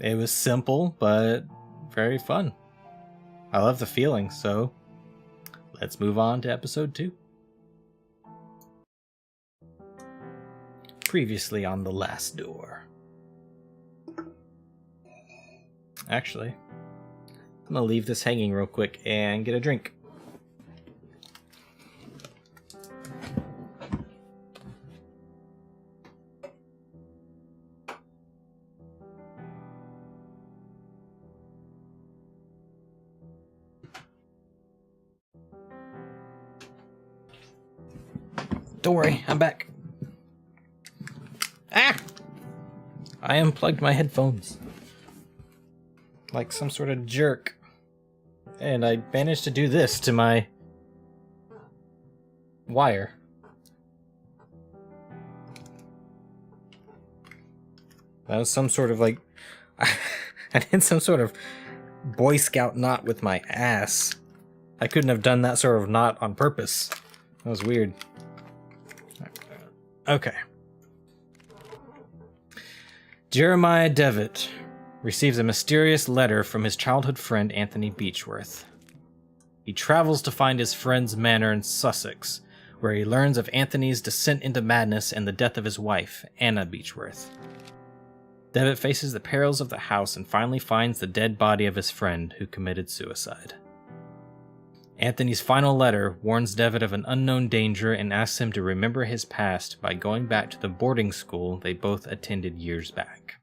It was simple, but very fun. I love the feeling, so let's move on to episode 2. Previously on The Last Door. Actually, I'm gonna leave this hanging real quick and get a drink. Don't worry, I'm back. Ah! I unplugged my headphones. Like some sort of jerk. And I managed to do this to my wire. That was some sort of like... I did some sort of Boy Scout knot with my ass. I couldn't have done that sort of knot on purpose. That was weird. Okay. Jeremiah Devitt receives a mysterious letter from his childhood friend Anthony Beechworth. He travels to find his friend's manor in Sussex, where he learns of Anthony's descent into madness and the death of his wife, Anna Beechworth. Devitt faces the perils of the house and finally finds the dead body of his friend who committed suicide. Anthony's final letter warns Devitt of an unknown danger and asks him to remember his past by going back to the boarding school they both attended years back.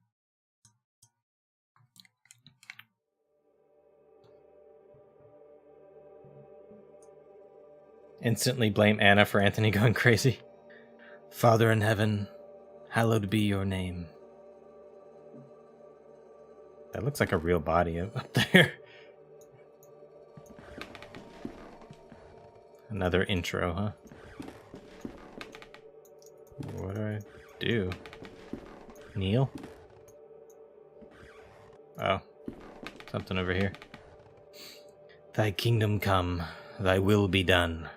Instantly blame Anna for Anthony going crazy. Father in heaven, hallowed be your name. That looks like a real body up there. Another intro, huh? What do I do? Kneel? Oh. Something over here. Thy kingdom come, thy will be done,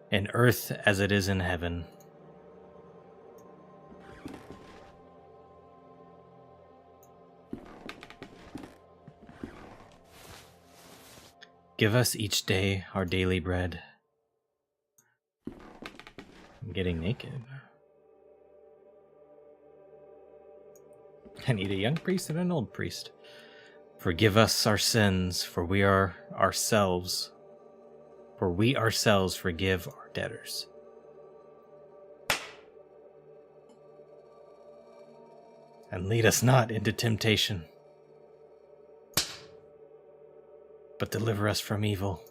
in earth as it is in heaven. Give us each day our daily bread. I'm getting naked. I need a young priest and an old priest. Forgive us our sins, for we ourselves forgive our debtors. And lead us not into temptation, but deliver us from evil.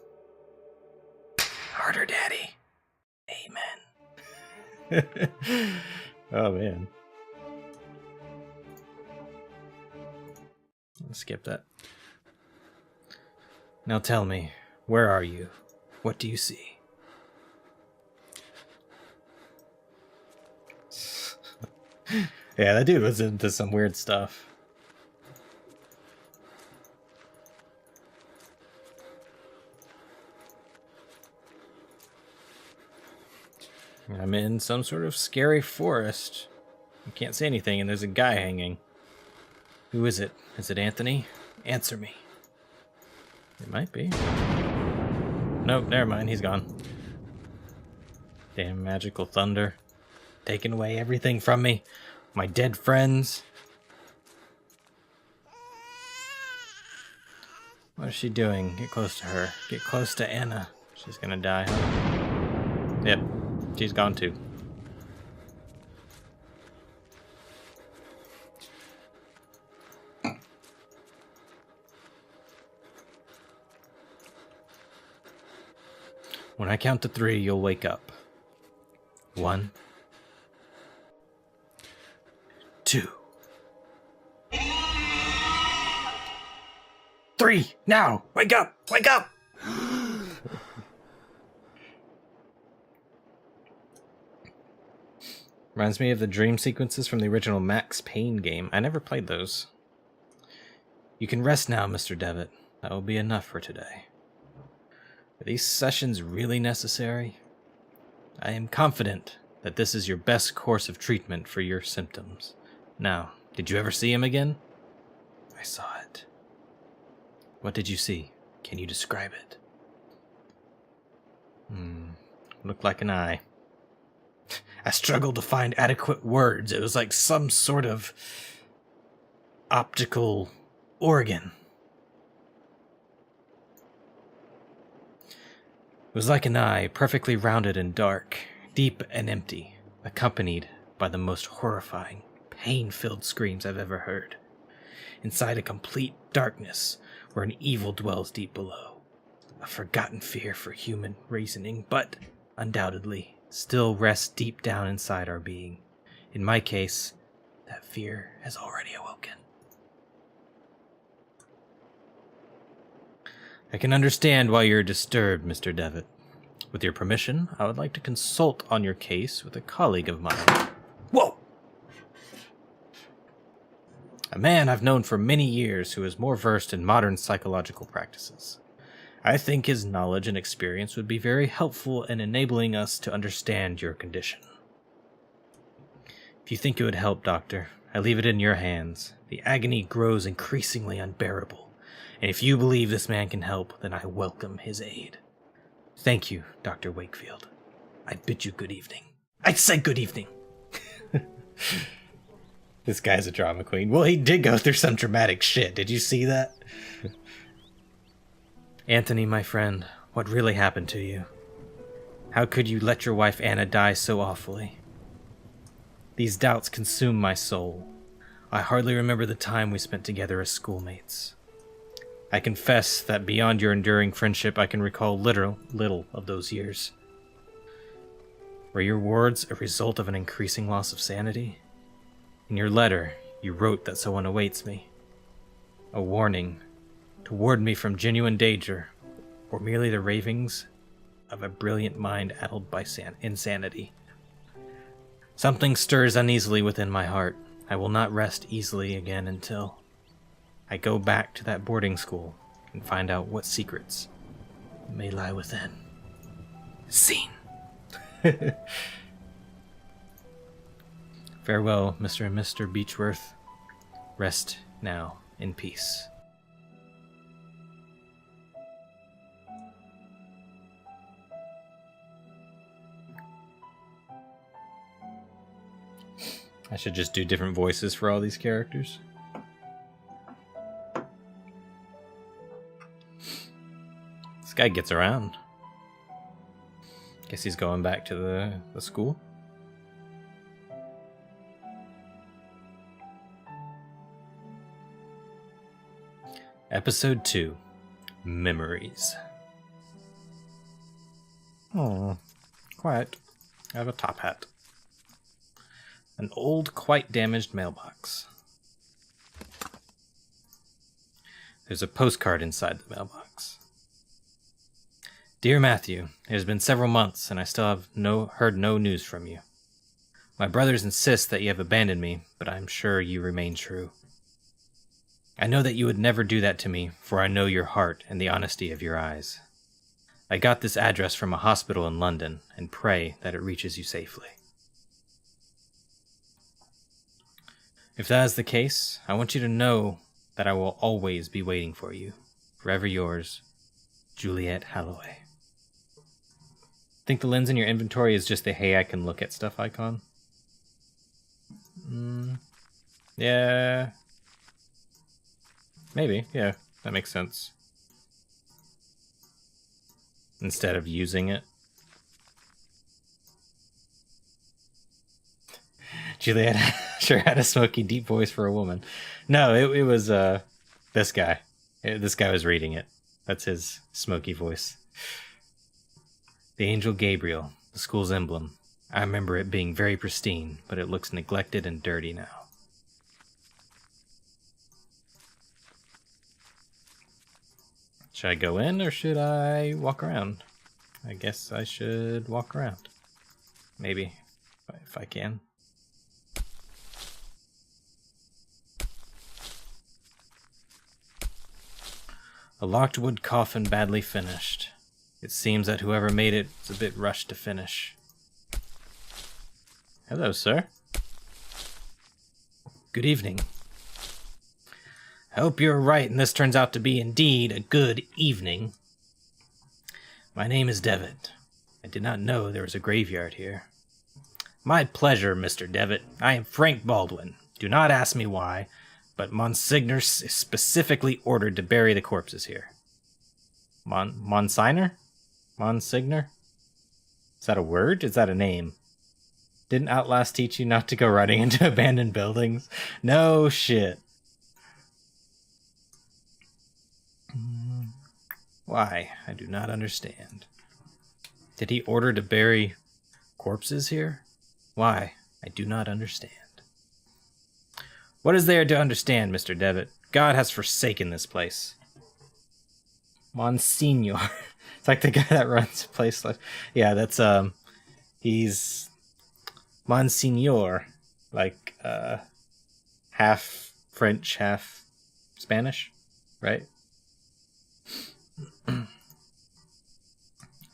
Harder, Daddy. Amen. Oh, man. Let's skip that. Now tell me, where are you? What do you see? Yeah, that dude was into some weird stuff. I'm in some sort of scary forest. I can't see anything, and there's a guy hanging. Who is it? Is it Anthony? Answer me. It might be. Nope, never mind, he's gone. Damn magical thunder. Taking away everything from me. My dead friends. What is she doing? Get close to her. Get close to Anna. She's gonna die, huh? Yep, she's gone too. When I count to 3, you'll wake up. 1, 2, 3. Now, wake up! Wake up! Reminds me of the dream sequences from the original Max Payne game. I never played those. You can rest now, Mr. Devitt. That will be enough for today. Are these sessions really necessary? I am confident that this is your best course of treatment for your symptoms. Now, did you ever see him again? I saw it. What did you see? Can you describe it? Looked like an eye. I struggled to find adequate words. It was like some sort of optical organ. It was like an eye, perfectly rounded and dark, deep and empty, accompanied by the most horrifying, pain-filled screams I've ever heard. Inside a complete darkness, where an evil dwells deep below. A forgotten fear for human reasoning, but, undoubtedly, still rests deep down inside our being. In my case, that fear has already awoken. I can understand why you're disturbed, Mr. Devitt. With your permission, I would like to consult on your case with a colleague of mine. Whoa! A man I've known for many years who is more versed in modern psychological practices. I think his knowledge and experience would be very helpful in enabling us to understand your condition. If you think it would help, Doctor, I leave it in your hands. The agony grows increasingly unbearable. And if you believe this man can help, then I welcome his aid. Thank you, Dr. Wakefield. I bid you good evening. I said good evening! This guy's a drama queen. Well, he did go through some dramatic shit. Did you see that? Anthony, my friend, what really happened to you? How could you let your wife Anna die so awfully? These doubts consume my soul. I hardly remember the time we spent together as schoolmates. I confess that beyond your enduring friendship, I can recall little of those years. Were your words a result of an increasing loss of sanity? In your letter, you wrote that someone awaits me. A warning to ward me from genuine danger, or merely the ravings of a brilliant mind addled by insanity. Something stirs uneasily within my heart. I will not rest easily again until I go back to that boarding school and find out what secrets may lie within. Scene. Farewell, Mr. and Mr. Beechworth. Rest now in peace. I should just do different voices for all these characters. This guy gets around. Guess he's going back to the school. Episode 2. Memories. Oh, quiet. I have a top hat. An old, quite damaged mailbox. There's a postcard inside the mailbox. Dear Matthew, it has been several months and I still have heard no news from you. My brothers insist that you have abandoned me, but I am sure you remain true. I know that you would never do that to me, for I know your heart and the honesty of your eyes. I got this address from a hospital in London and pray that it reaches you safely. If that is the case, I want you to know that I will always be waiting for you. Forever yours, Juliet Halloway. Think the lens in your inventory is just the hey I can look at stuff icon? Yeah. Maybe, yeah, that makes sense. Instead of using it. Juliet sure had a smoky, deep voice for a woman. No, it was this guy. This guy was reading it. That's his smoky voice. The angel Gabriel, the school's emblem. I remember it being very pristine, but it looks neglected and dirty now. Should I go in or should I walk around? I guess I should walk around. Maybe, if I can. A locked wood coffin badly finished. It seems that whoever made it was a bit rushed to finish. Hello, sir. Good evening. I hope you're right and this turns out to be indeed a good evening. My name is Devitt. I did not know there was a graveyard here. My pleasure, Mr. Devitt. I am Frank Baldwin. Do not ask me why, but Monsignor is specifically ordered to bury the corpses here. Monsignor? Monsignor? Is that a word? Is that a name? Didn't Outlast teach you not to go running into abandoned buildings? No shit. Why? I do not understand. Did he order to bury corpses here? Why? I do not understand. What is there to understand, Mr. Devitt? God has forsaken this place. Monsignor. It's like the guy that runs a place. Yeah, that's, he's Monsignor. Like, half French, half Spanish, right?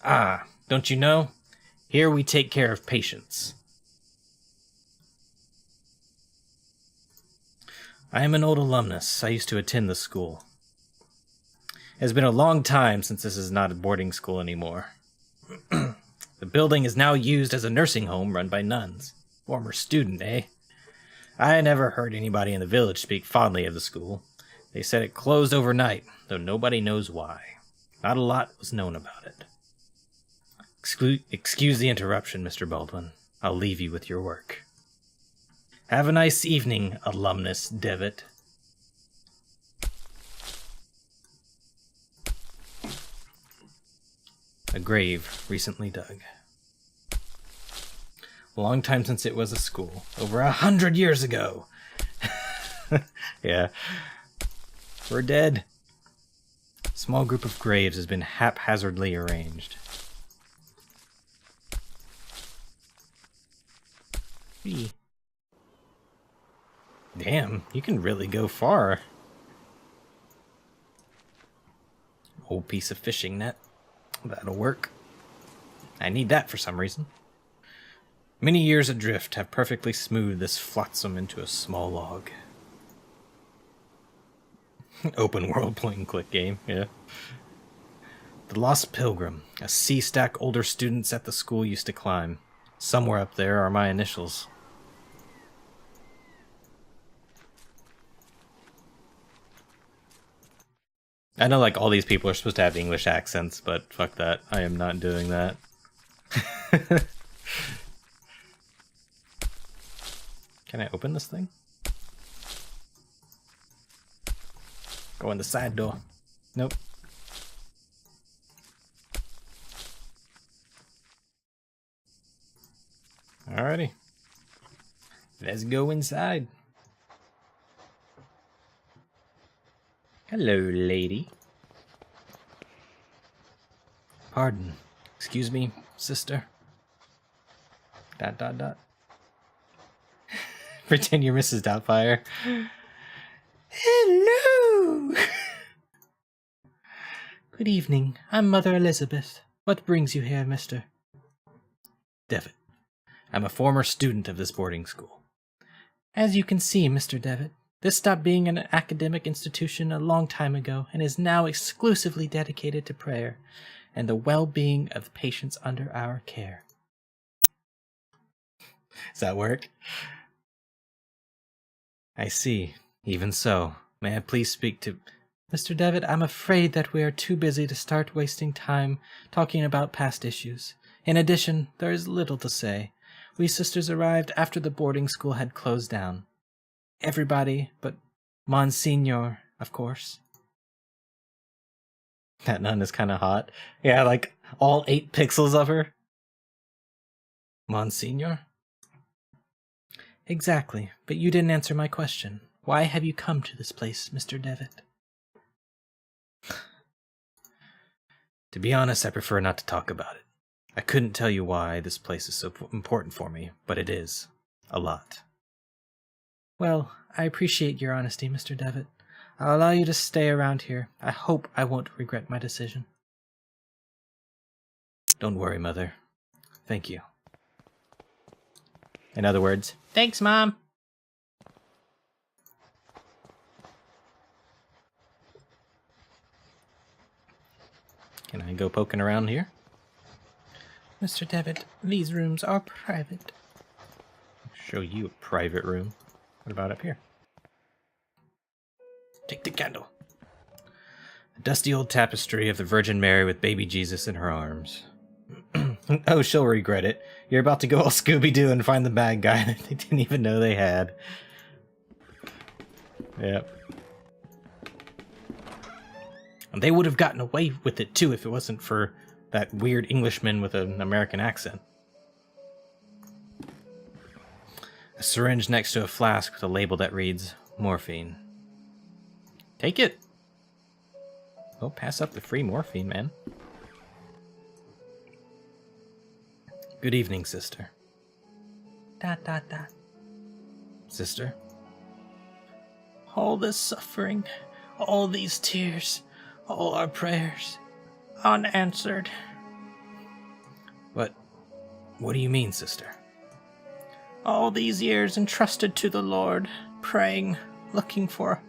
Ah, don't you know? Here we take care of patients. I am an old alumnus. I used to attend the school. It has been a long time since this is not a boarding school anymore. The building is now used as a nursing home run by nuns. Former student, eh? I never heard anybody in the village speak fondly of the school. They said it closed overnight, though nobody knows why. Not a lot was known about it. Excuse the interruption, Mr. Baldwin. I'll leave you with your work. Have a nice evening, alumnus Devitt. A grave recently dug. A long time since it was a school. Over 100 years ago. Yeah. We're dead. A small group of graves has been haphazardly arranged. Hey. Damn, you can really go far. Old piece of fishing net. That'll work. I need that for some reason. Many years adrift have perfectly smoothed this flotsam into a small log. Open world point and click game, yeah. The Lost Pilgrim, a sea stack older students at the school used to climb. Somewhere up there are my initials. I know, like, all these people are supposed to have English accents, but fuck that. I am not doing that. Can I open this thing? Go in the side door. Nope. Alrighty. Let's go inside. Hello, lady. Pardon. Excuse me, sister. ... Pretend you're Mrs. Doubtfire. Hello! Good evening. I'm Mother Elizabeth. What brings you here, Mr. Devitt? I'm a former student of this boarding school. As you can see, Mr. Devitt, this stopped being an academic institution a long time ago and is now exclusively dedicated to prayer and the well-being of patients under our care. Does that work? I see. Even so, may I please speak to... Mr. Devitt, I'm afraid that we are too busy to start wasting time talking about past issues. In addition, there is little to say. We sisters arrived after the boarding school had closed down. Everybody but Monsignor, of course. That nun is kind of hot. Yeah, like all 8 pixels of her. Monsignor? Exactly, but you didn't answer my question. Why have you come to this place, Mr. Devitt? To be honest, I prefer not to talk about it. I couldn't tell you why this place is so important for me, but it is. A lot. Well, I appreciate your honesty, Mr. Devitt. I'll allow you to stay around here. I hope I won't regret my decision. Don't worry, Mother. Thank you. In other words, thanks, Mom. Can I go poking around here? Mr. Devitt, these rooms are private. Show you a private room. What about up here? Take the candle. A dusty old tapestry of the Virgin Mary with baby Jesus in her arms. Oh, she'll regret it. You're about to go all Scooby-Doo and find the bad guy that they didn't even know they had. Yep. And they would have gotten away with it, too, if it wasn't for that weird Englishman with an American accent. A syringe next to a flask with a label that reads, morphine. Take it. Don't pass up the free morphine, man. Good evening, sister. ... Sister? All this suffering, all these tears, all our prayers, unanswered. What do you mean, sister? All these years entrusted to the Lord, praying, looking for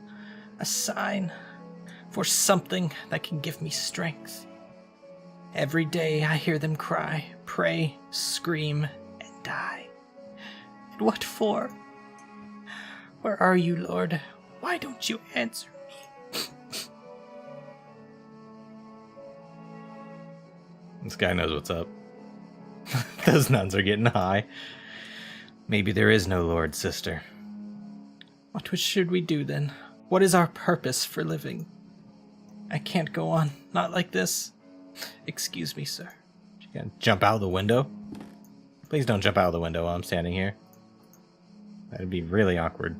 a sign, for something that can give me strength. Every day I hear them cry, pray, scream, and die. And what for? Where are you, Lord? Why don't you answer me? This guy knows what's up. Those nuns are getting high. Maybe there is no Lord, sister. What should we do then? What is our purpose for living? I can't go on, not like this. Excuse me, sir. You gonna jump out of the window? Please don't jump out of the window while I'm standing here. That'd be really awkward.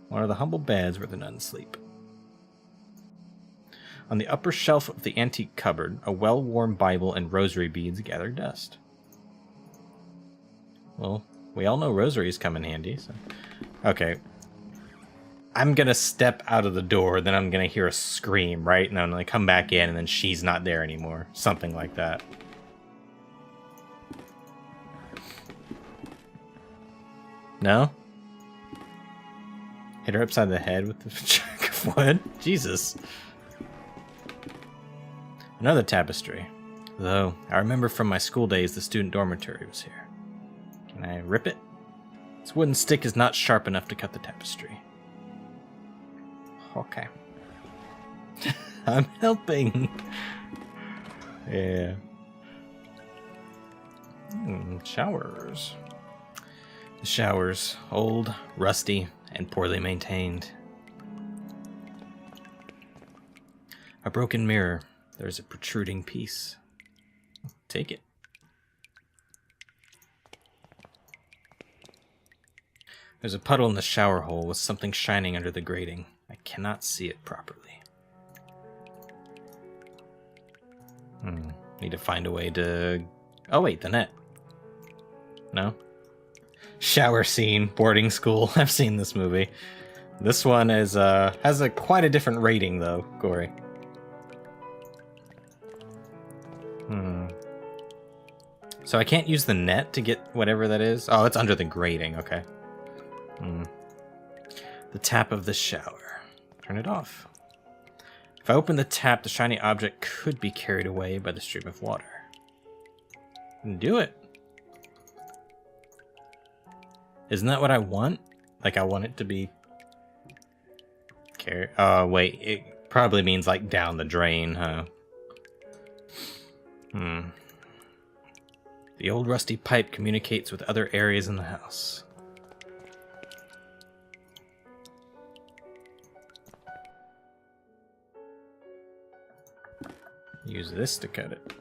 One of the humble beds where the nuns sleep. On the upper shelf of the antique cupboard, a well-worn Bible and rosary beads gather dust. Well, we all know rosaries come in handy, so... Okay. I'm gonna step out of the door, then I'm gonna hear a scream, right? And I'm gonna come back in, and then she's not there anymore. Something like that. No? Hit her upside the head with the chunk of wood? Jesus. Another tapestry. Though, I remember from my school days the student dormitory was here. Can I rip it? This wooden stick is not sharp enough to cut the tapestry. Okay. I'm helping. Yeah. Showers. The showers, old, rusty, and poorly maintained. A broken mirror. There's a protruding piece. Take it. There's a puddle in the shower hole with something shining under the grating. I cannot see it properly. Need to find a way to... Oh wait, the net. No? Shower scene, boarding school. I've seen this movie. This one is has a quite a different rating though, Corey. So I can't use the net to get whatever that is? Oh, it's under the grating, okay. The tap of the shower. Turn it off. If I open the tap, the shiny object could be carried away by the stream of water. Do it. Isn't that what I want? Like, I want it to be... carried... Oh, wait. It probably means, like, down the drain, huh? The old rusty pipe communicates with other areas in the house. Use this to cut it.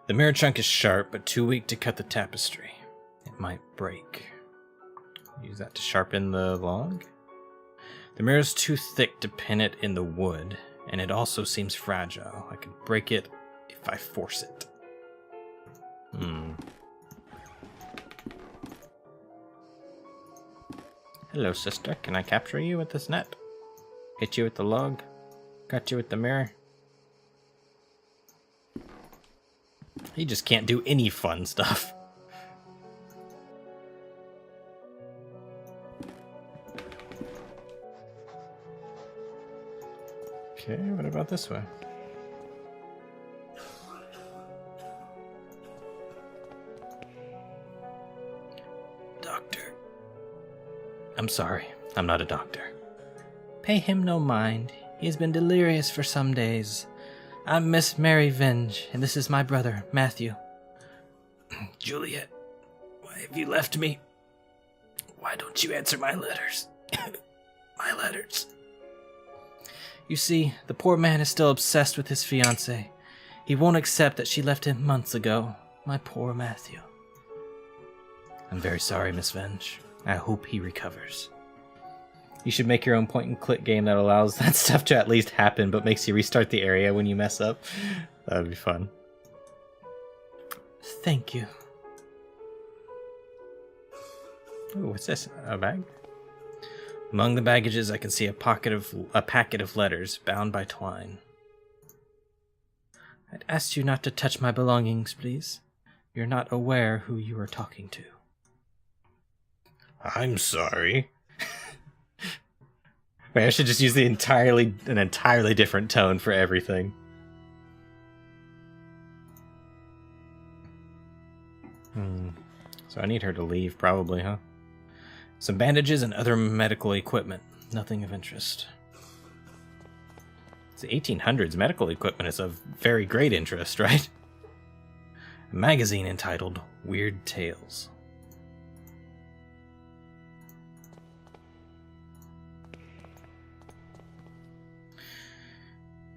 The mirror chunk is sharp, but too weak to cut the tapestry. It might break. Use that to sharpen the log. The mirror is too thick to pin it in the wood, and it also seems fragile. I could break it if I force it. Hello, sister. Can I capture you with this net? Hit you with the log? Cut you with the mirror? He just can't do any fun stuff. Okay, what about this way? I'm sorry. I'm not a doctor. Pay him no mind. He has been delirious for some days. I'm Miss Mary Venge, and this is my brother, Matthew. Juliet, why have you left me? Why don't you answer my letters? My letters. You see, the poor man is still obsessed with his fiancée. He won't accept that she left him months ago. My poor Matthew. I'm very sorry, Miss Venge. I hope he recovers. You should make your own point-and-click game that allows that stuff to at least happen, but makes you restart the area when you mess up. That would be fun. Thank you. Ooh, what's this? A bag? Among the baggages, I can see a packet of letters bound by twine. I'd ask you not to touch my belongings, please. You're not aware who you are talking to. I'm sorry. Wait, I should just use an entirely different tone for everything. So I need her to leave, probably, huh? Some bandages and other medical equipment. Nothing of interest. It's the 1800s. Medical equipment is of very great interest, right? A magazine entitled Weird Tales.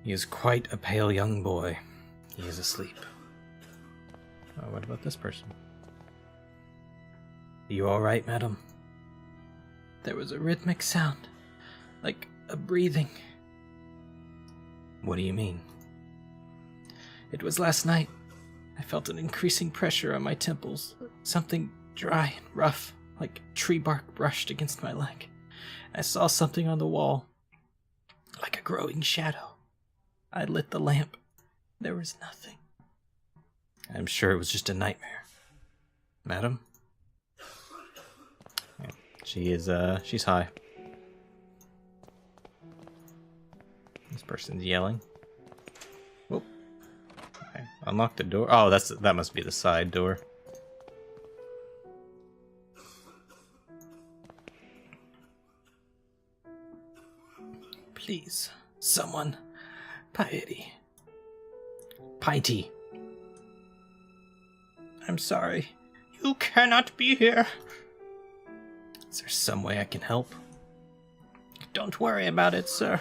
He is quite a pale young boy. He is asleep. Oh, what about this person? Are you all right, madam? There was a rhythmic sound, like a breathing. What do you mean? It was last night. I felt an increasing pressure on my temples, something dry and rough, like tree bark brushed against my leg. I saw something on the wall, like a growing shadow. I lit the lamp. There was nothing. I'm sure it was just a nightmare. Madam? Yeah, she's high. This person's yelling. Whoop. Okay, unlock the door. Oh, that must be the side door. Please, someone. Piety. Piety. I'm sorry. You cannot be here. Is there some way I can help? Don't worry about it, sir.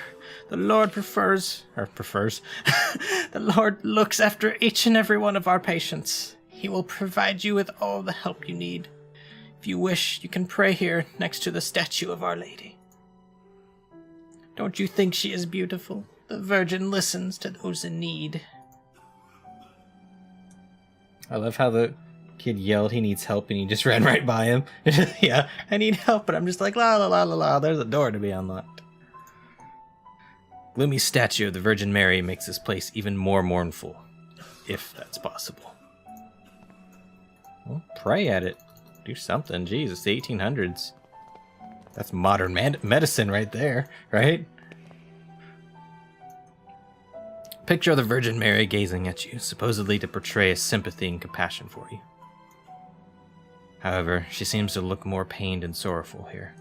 The Lord prefers. The Lord looks after each and every one of our patients. He will provide you with all the help you need. If you wish, you can pray here next to the statue of Our Lady. Don't you think she is beautiful? The Virgin listens to those in need. I love how the kid yelled he needs help and he just ran right by him. Yeah, I need help, but I'm just like, la la la la la, there's a door to be unlocked. Gloomy statue of the Virgin Mary makes this place even more mournful, if that's possible. Well, pray at it. Do something. Jeez, it's the 1800s. That's modern medicine right there, right? Picture of the Virgin Mary gazing at you, supposedly to portray a sympathy and compassion for you. However, she seems to look more pained and sorrowful here.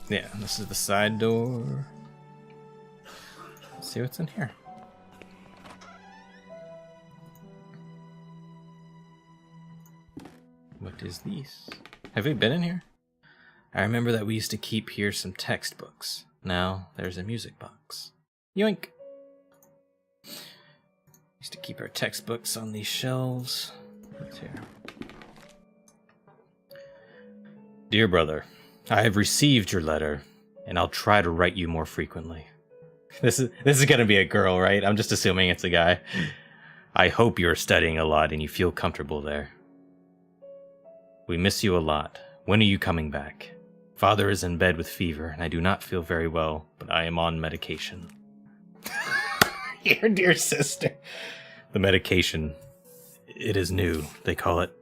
Yeah, this is the side door. Let's see what's in here. What is this? Have we been in here? I remember that we used to keep here some textbooks. Now there's a music box. Yoink! Used to keep our textbooks on these shelves. What's here? Dear brother, I have received your letter, and I'll try to write you more frequently. This is gonna be a girl, right? I'm just assuming it's a guy. I hope you're studying a lot and you feel comfortable there. We miss you a lot. When are you coming back? Father is in bed with fever, and I do not feel very well, but I am on medication. Your dear sister. The medication. It is new. They call it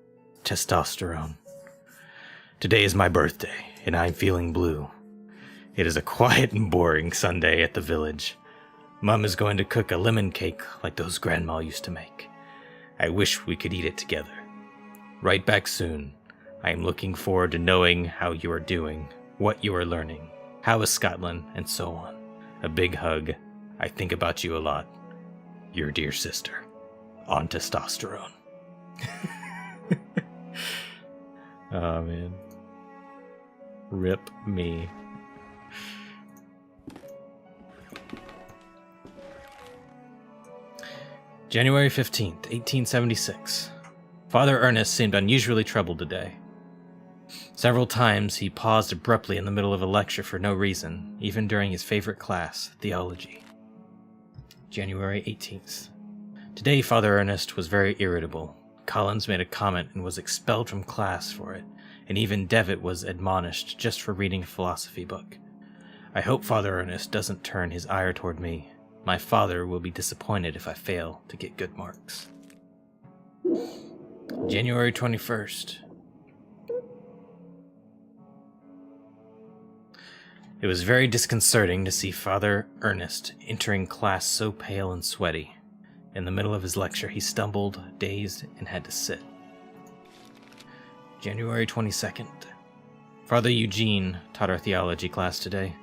testosterone. Today is my birthday, and I'm feeling blue. It is a quiet and boring Sunday at the village. Mum is going to cook a lemon cake like those Grandma used to make. I wish we could eat it together. Write back soon. I am looking forward to knowing how you are doing, what you are learning, how is Scotland, and so on. A big hug. I think about you a lot. Your dear sister. On testosterone. Oh, man. Rip me. January 15th, 1876. Father Ernest seemed unusually troubled today. Several times he paused abruptly in the middle of a lecture for no reason, even during his favorite class, theology. January 18th. Today Father Ernest was very irritable. Collins made a comment and was expelled from class for it, and even Devitt was admonished just for reading a philosophy book. I hope Father Ernest doesn't turn his ire toward me. My father will be disappointed if I fail to get good marks. January 21st. It was very disconcerting to see Father Ernest entering class so pale and sweaty. In the middle of his lecture, he stumbled, dazed, and had to sit. January 22nd. Father Eugene taught our theology class today,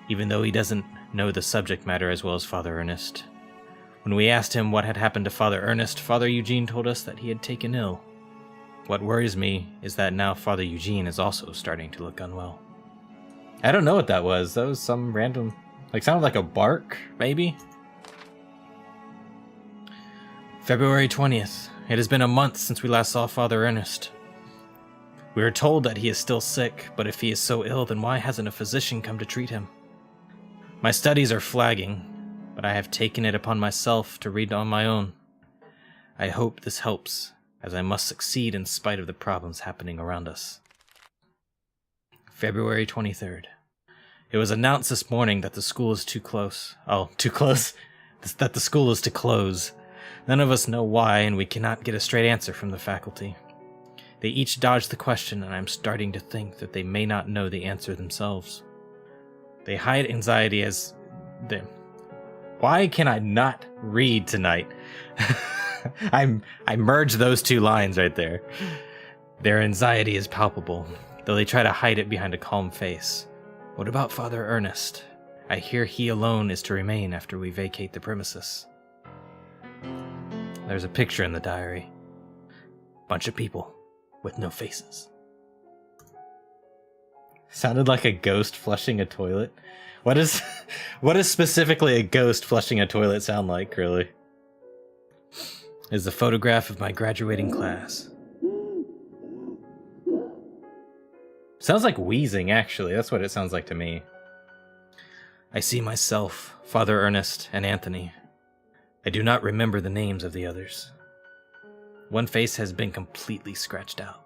even though he doesn't know the subject matter as well as Father Ernest. When we asked him what had happened to Father Ernest, Father Eugene told us that he had taken ill. What worries me is that now Father Eugene is also starting to look unwell. I don't know what that was. That was some random, sounded like a bark, maybe? February 20th. It has been a month since we last saw Father Ernest. We are told that he is still sick, but if he is so ill, then why hasn't a physician come to treat him? My studies are flagging, but I have taken it upon myself to read on my own. I hope this helps, as I must succeed in spite of the problems happening around us. February 23rd. It was announced this morning that the school is too close. Oh, too close? That the school is to close. None of us know why, and we cannot get a straight answer from the faculty. They each dodge the question, and I'm starting to think that they may not know the answer themselves. They hide anxiety as... Why can I not read tonight? I merged those two lines right there. Their anxiety is palpable, though they try to hide it behind a calm face. What about Father Ernest? I hear he alone is to remain after we vacate the premises. There's a picture in the diary. Bunch of people with no faces. Sounded like a ghost flushing a toilet. What does specifically a ghost flushing a toilet sound like, really? Is a photograph of my graduating class. Sounds like wheezing, actually. That's what it sounds like to me. I see myself, Father Ernest, and Anthony. I do not remember the names of the others. One face has been completely scratched out.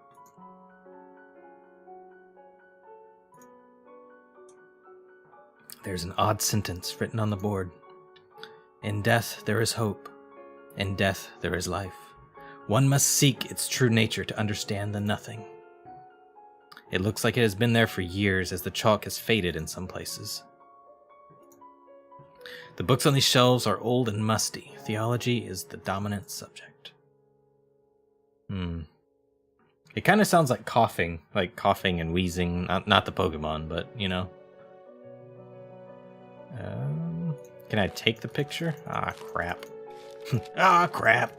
There's an odd sentence written on the board. In death there is hope. In death there is life. One must seek its true nature to understand the nothing. It looks like it has been there for years, as the chalk has faded in some places. The books on these shelves are old and musty. Theology is the dominant subject. It kind of sounds like coughing and wheezing. Not the Pokemon, but, you know. Can I take the picture? Ah, crap. Ah, crap.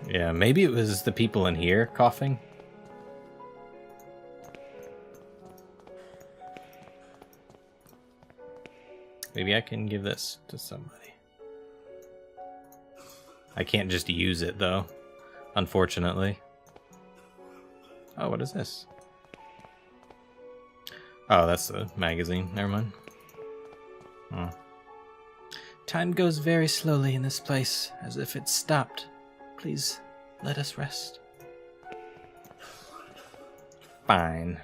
Yeah, maybe it was the people in here coughing. Maybe I can give this to somebody. I can't just use it, though, unfortunately. Oh, what is this? Oh, that's the magazine. Never mind. Oh. Time goes very slowly in this place, as if it stopped. Please, let us rest. Fine.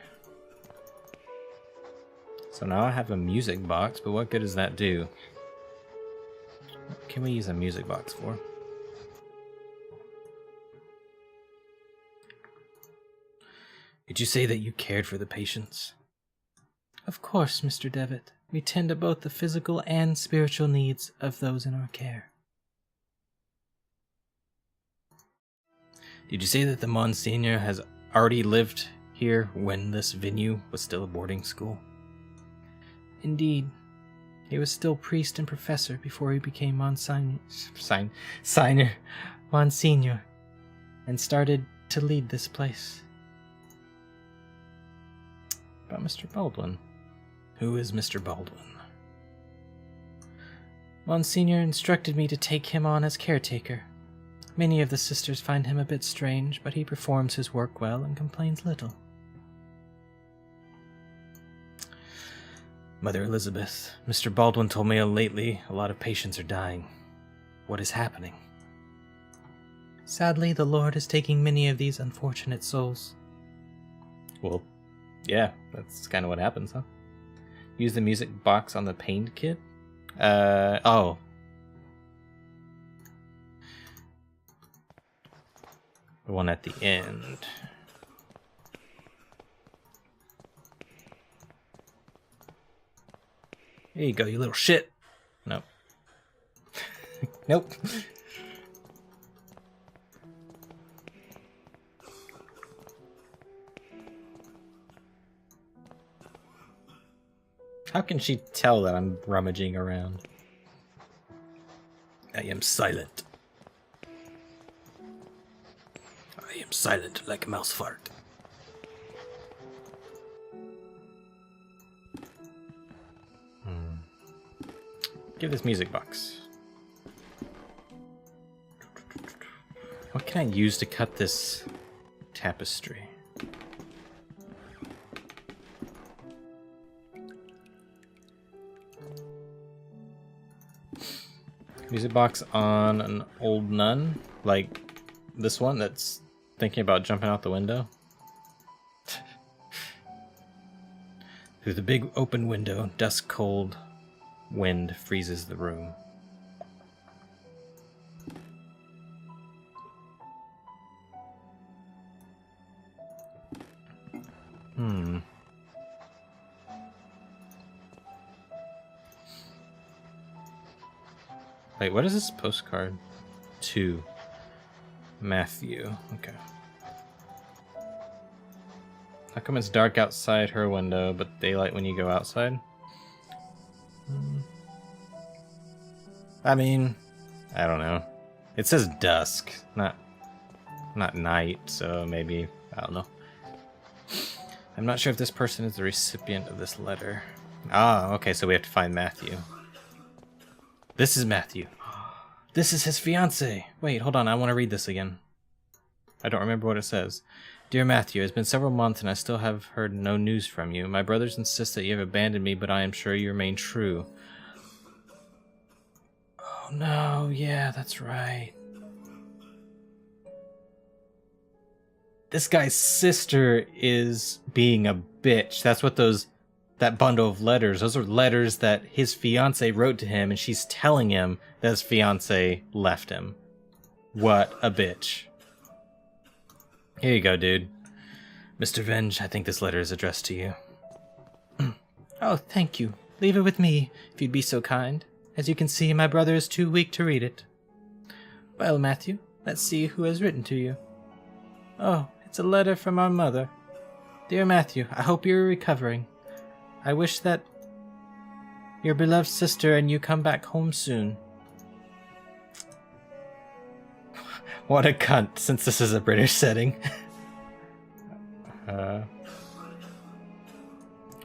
So now I have a music box, but what good does that do? What can we use a music box for? Did you say that you cared for the patients? Of course, Mr. Devitt. We tend to both the physical and spiritual needs of those in our care. Did you say that the Monsignor has already lived here when this venue was still a boarding school? Indeed. He was still priest and professor before he became Monsignor, and started to lead this place. About Mr. Baldwin. Who is Mr. Baldwin? Monsignor instructed me to take him on as caretaker. Many of the sisters find him a bit strange, but he performs his work well and complains little. Mother Elizabeth, Mr. Baldwin told me lately a lot of patients are dying. What is happening? Sadly, the Lord is taking many of these unfortunate souls. Well, yeah, that's kind of what happens, huh? Use the music box on the pained kid? Oh. The one at the end. Here you go, you little shit. Nope. Nope. How can she tell that I'm rummaging around? I am silent. I am silent like a mouse fart. Give this music box. What can I use to cut this tapestry? Music box on an old nun, like this one that's thinking about jumping out the window. Through the big open window, dusk cold wind freezes the room. Wait, what is this postcard? To Matthew. Okay. How come it's dark outside her window, but daylight when you go outside? I mean, I don't know. It says dusk, not night, so maybe, I don't know. I'm not sure if this person is the recipient of this letter. Ah, okay, so we have to find Matthew. This is Matthew. This is his fiancée. Wait, hold on, I want to read this again. I don't remember what it says. Dear Matthew, it's been several months and I still have heard no news from you. My brothers insist that you have abandoned me, but I am sure you remain true. Oh no, yeah, that's right. This guy's sister is being a bitch. That's what that bundle of letters, those are letters that his fiancée wrote to him, and she's telling him that his fiancée left him. What a bitch. Here you go, dude. Mr. Venge, I think this letter is addressed to you. Oh, thank you. Leave it with me, if you'd be so kind. As you can see, my brother is too weak to read it. Well, Matthew, let's see who has written to you. Oh, it's a letter from our mother. Dear Matthew, I hope you're recovering. I wish that your beloved sister and you come back home soon. What a cunt, since this is a British setting.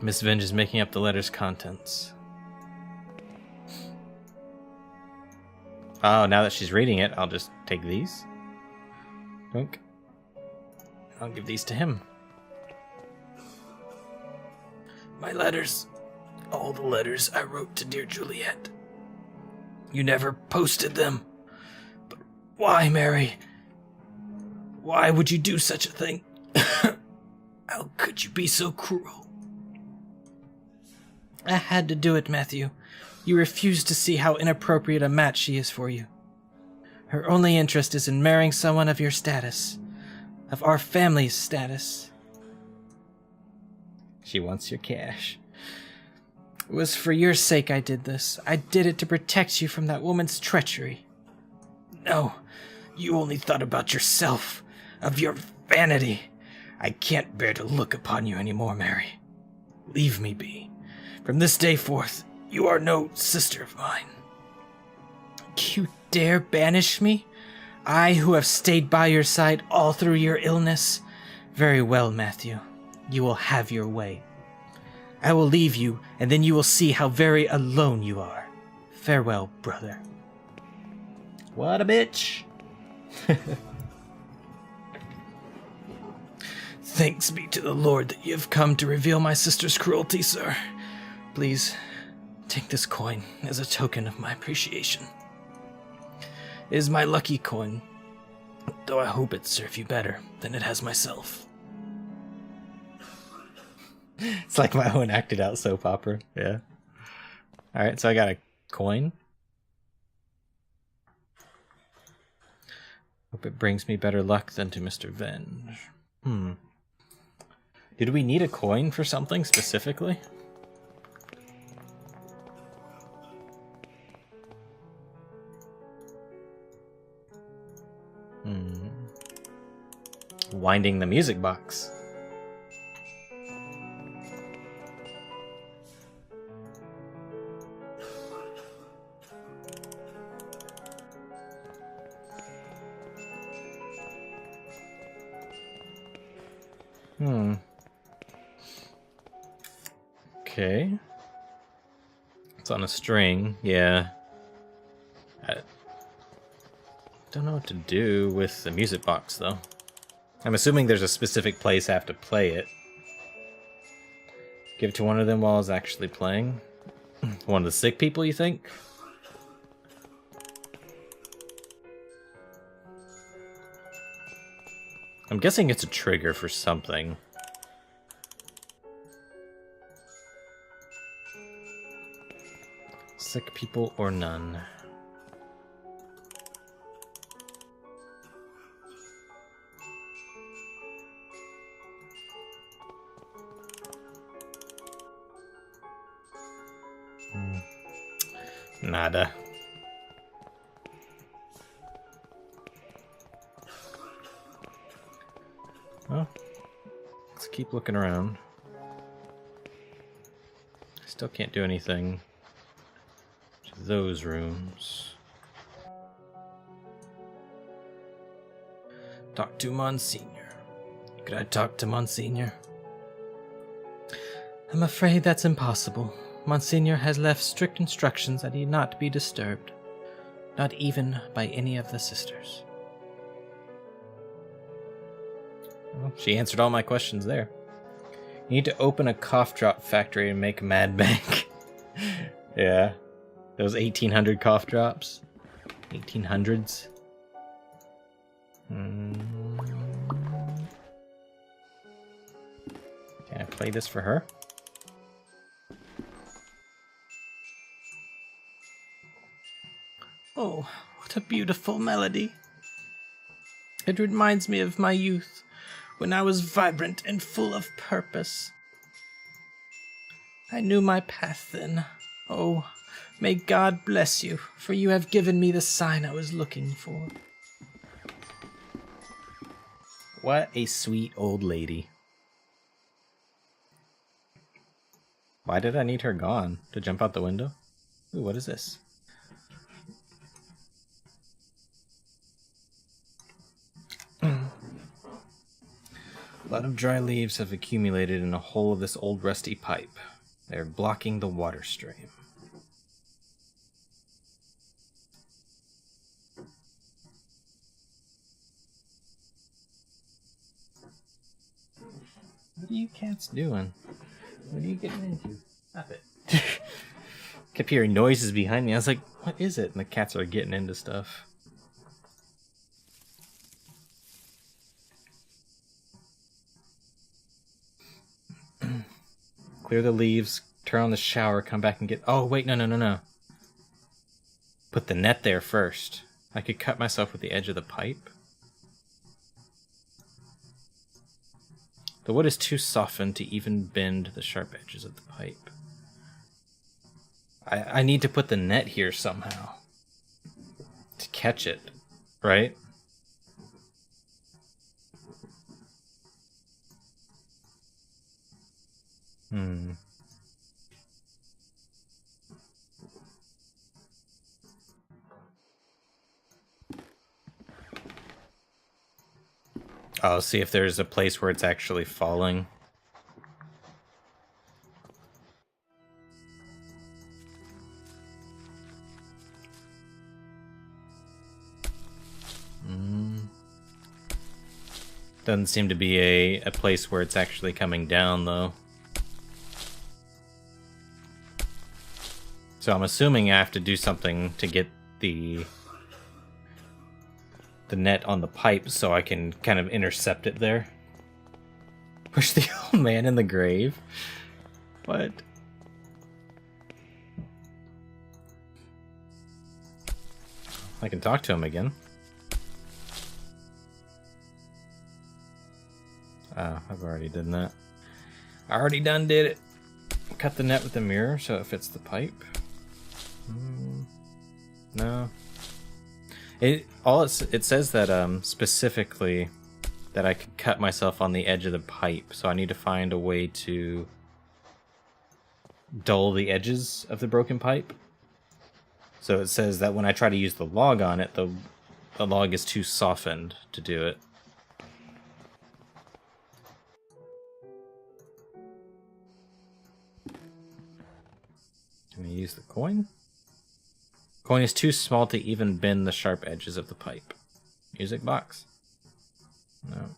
Miss Venge is making up the letter's contents. Oh, now that she's reading it, I'll just take these. Dunk. I'll give these to him. My letters. All the letters I wrote to dear Juliet. You never posted them. But why, Mary? Why would you do such a thing? How could you be so cruel? I had to do it, Matthew. You refused to see how inappropriate a match she is for you. Her only interest is in marrying someone of your status. Of our family's status. She wants your cash. It was for your sake I did this. I did it to protect you from that woman's treachery. No, you only thought about yourself, of your vanity. I can't bear to look upon you anymore, Mary. Leave me be. From this day forth, you are no sister of mine. You dare banish me? I who have stayed by your side all through your illness? Very well, Matthew. You will have your way. I will leave you, and then you will see how very alone you are. Farewell, brother. What a bitch. Thanks be to the Lord that you have come to reveal my sister's cruelty, sir. Please, take this coin as a token of my appreciation. It is my lucky coin, though I hope it serve you better than it has myself. It's like my own acted out soap opera. Yeah. Alright, so I got a coin. Hope it brings me better luck than to Mr. Venge. Did we need a coin for something specifically? Winding the music box. Okay. It's on a string, yeah. I don't know what to do with the music box, though. I'm assuming there's a specific place I have to play it. Give it to one of them while I was actually playing. One of the sick people, you think? I'm guessing it's a trigger for something. Sick people or none. Nada. Well, let's keep looking around. I still can't do anything to those rooms. Talk to Monsignor. Could I talk to Monsignor? I'm afraid that's impossible. Monsignor has left strict instructions that he not be disturbed, not even by any of the sisters. Well, she answered all my questions there. You need to open a cough drop factory and make a mad bank. Yeah. Those 1800 cough drops. 1800s. Can I play this for her? Oh, what a beautiful melody. It reminds me of my youth, when I was vibrant and full of purpose. I knew my path then. Oh, may God bless you, for you have given me the sign I was looking for. What a sweet old lady. Why did I need her gone? To jump out the window? Ooh, what is this? A lot of dry leaves have accumulated in a hole of this old rusty pipe. They're blocking the water stream. What are you cats doing? What are you getting into? Stop it. Kept hearing noises behind me. I was like, what is it? And the cats are getting into stuff. Clear the leaves, turn on the shower, come back and get... Oh, wait, no. Put the net there first. I could cut myself with the edge of the pipe. The wood is too softened to even bend the sharp edges of the pipe. I need to put the net here somehow to catch it, right? I'll see if there's a place where it's actually falling. Doesn't seem to be a place where it's actually coming down, though. So I'm assuming I have to do something to get the net on the pipe so I can kind of intercept it there. Push the old man in the grave? What? I can talk to him again. Oh, I've already done that. I already done did it. Cut the net with the mirror so it fits the pipe. No. It says that specifically that I could cut myself on the edge of the pipe, so I need to find a way to dull the edges of the broken pipe. So it says that when I try to use the log on it, the log is too softened to do it. Can I use the coin? Coin is too small to even bend the sharp edges of the pipe. Music box? No.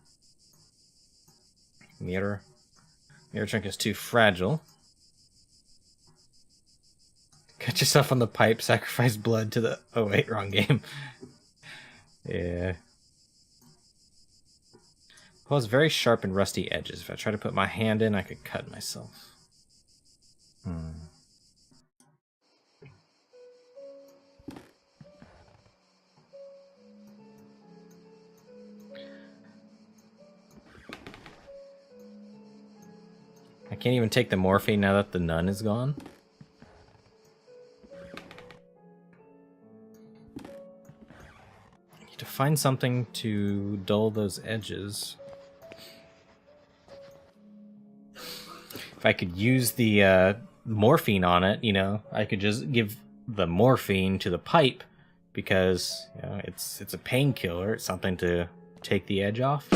Mirror. Mirror trunk is too fragile. Cut yourself on the pipe, sacrifice blood to the... Oh wait, wrong game. Yeah. Well, it's very sharp and rusty edges. If I try to put my hand in, I could cut myself. I can't even take the morphine now that the nun is gone. I need to find something to dull those edges. If I could use the morphine on it, you know, I could just give the morphine to the pipe because, you know, it's a painkiller. It's something to take the edge off.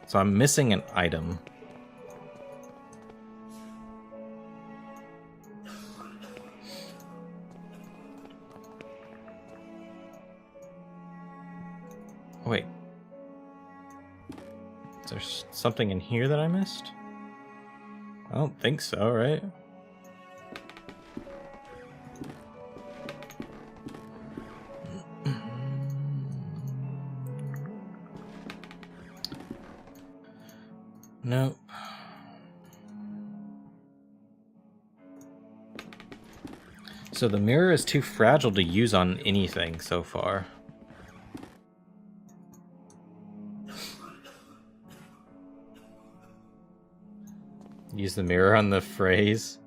So I'm missing an item. Wait. Is there something in here that I missed? I don't think so, right? Nope. So the mirror is too fragile to use on anything so far. Use the mirror on the phrase.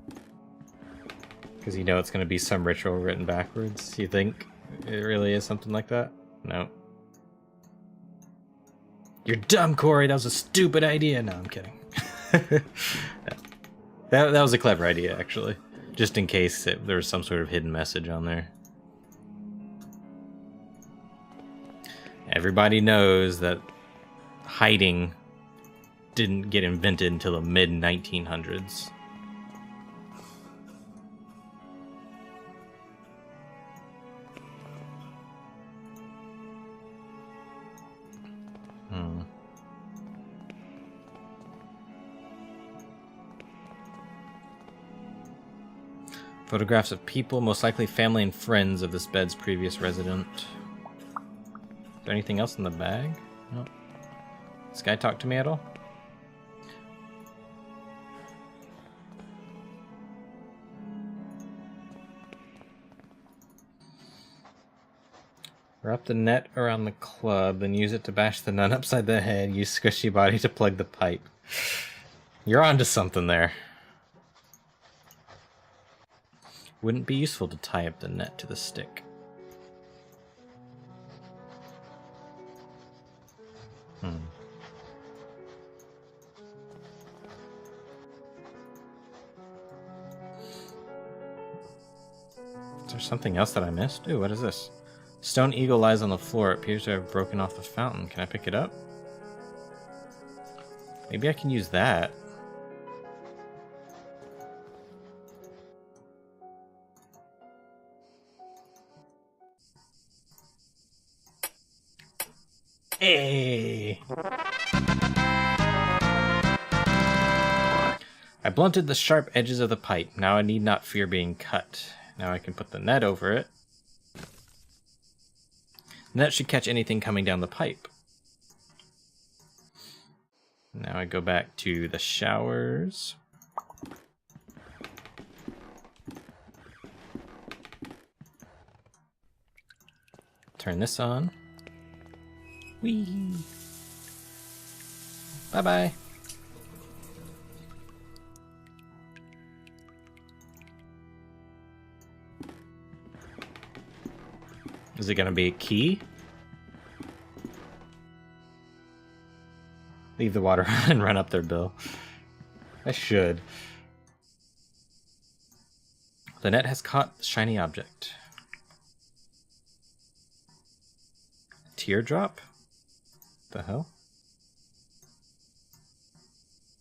Because you know it's going to be some ritual written backwards. You think it really is something like that? No. You're dumb, Corey. That was a stupid idea. No, I'm kidding. that was a clever idea, actually. Just in case there was some sort of hidden message on there. Everybody knows that hiding didn't get invented until the mid-1900s. Photographs of people, most likely family and friends of this bed's previous resident. Is there anything else in the bag? No. This guy talk to me at all? Wrap the net around the club, then use it to bash the nun upside the head. Use squishy body to plug the pipe. You're onto something there. Wouldn't be useful to tie up the net to the stick. Is there something else that I missed? Ooh, what is this? Stone eagle lies on the floor. It appears to have broken off the fountain. Can I pick it up? Maybe I can use that. Hey! I blunted the sharp edges of the pipe. Now I need not fear being cut. Now I can put the net over it. The net should catch anything coming down the pipe. Now I go back to the showers. Turn this on. Whee! Bye-bye. Is it gonna be a key? Leave the water on and run up their bill. I should. The net has caught the shiny object. Teardrop? The hell?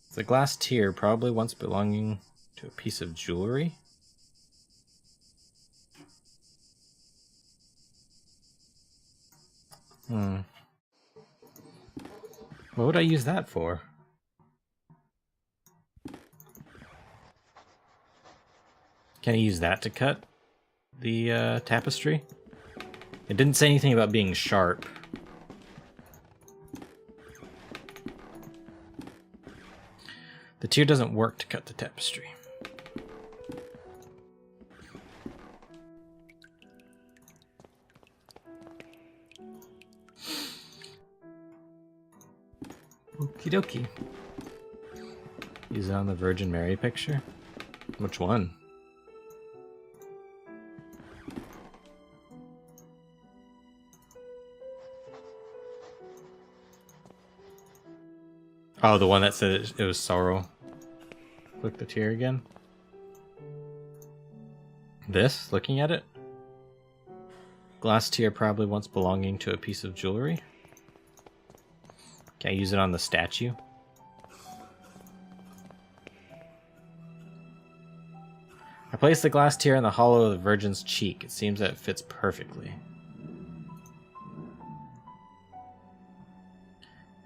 It's a glass tear, probably once belonging to a piece of jewelry. What would I use that for? Can I use that to cut the tapestry? It didn't say anything about being sharp. The tear doesn't work to cut the tapestry. Okie dokie. Use it on the Virgin Mary picture? Which one? Oh, the one that said it was sorrow. Click the tear again. This? Looking at it? Glass tear probably once belonging to a piece of jewelry. Can I use it on the statue? I placed the glass tear in the hollow of the Virgin's cheek. It seems that it fits perfectly.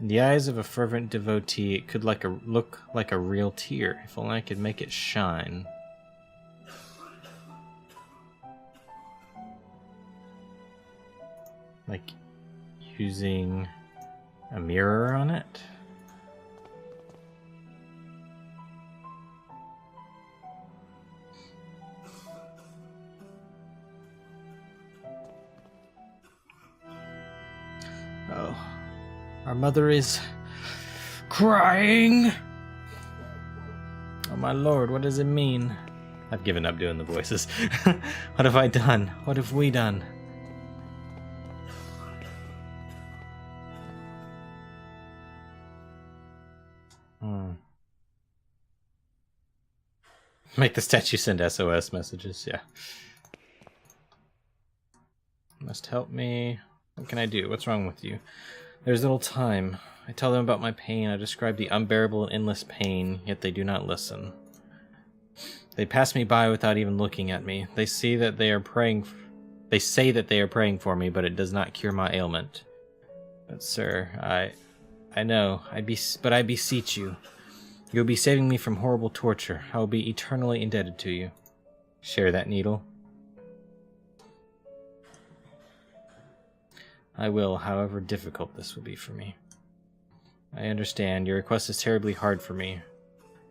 In the eyes of a fervent devotee, it could look like a real tear, if only I could make it shine. Like using a mirror on it? Oh. Our mother is crying. Oh my lord, what does it mean? I've given up doing the voices. What have I done? What have we done? Make the statue send SOS messages, yeah. Must help me. What can I do? What's wrong with you? There's little time. I tell them about my pain. I describe the unbearable and endless pain, yet they do not listen. They pass me by without even looking at me. They say that they are praying for me, but it does not cure my ailment. But sir, I know, but I beseech you. You will be saving me from horrible torture. I will be eternally indebted to you. Share that needle. I will, however difficult this will be for me. I understand. Your request is terribly hard for me.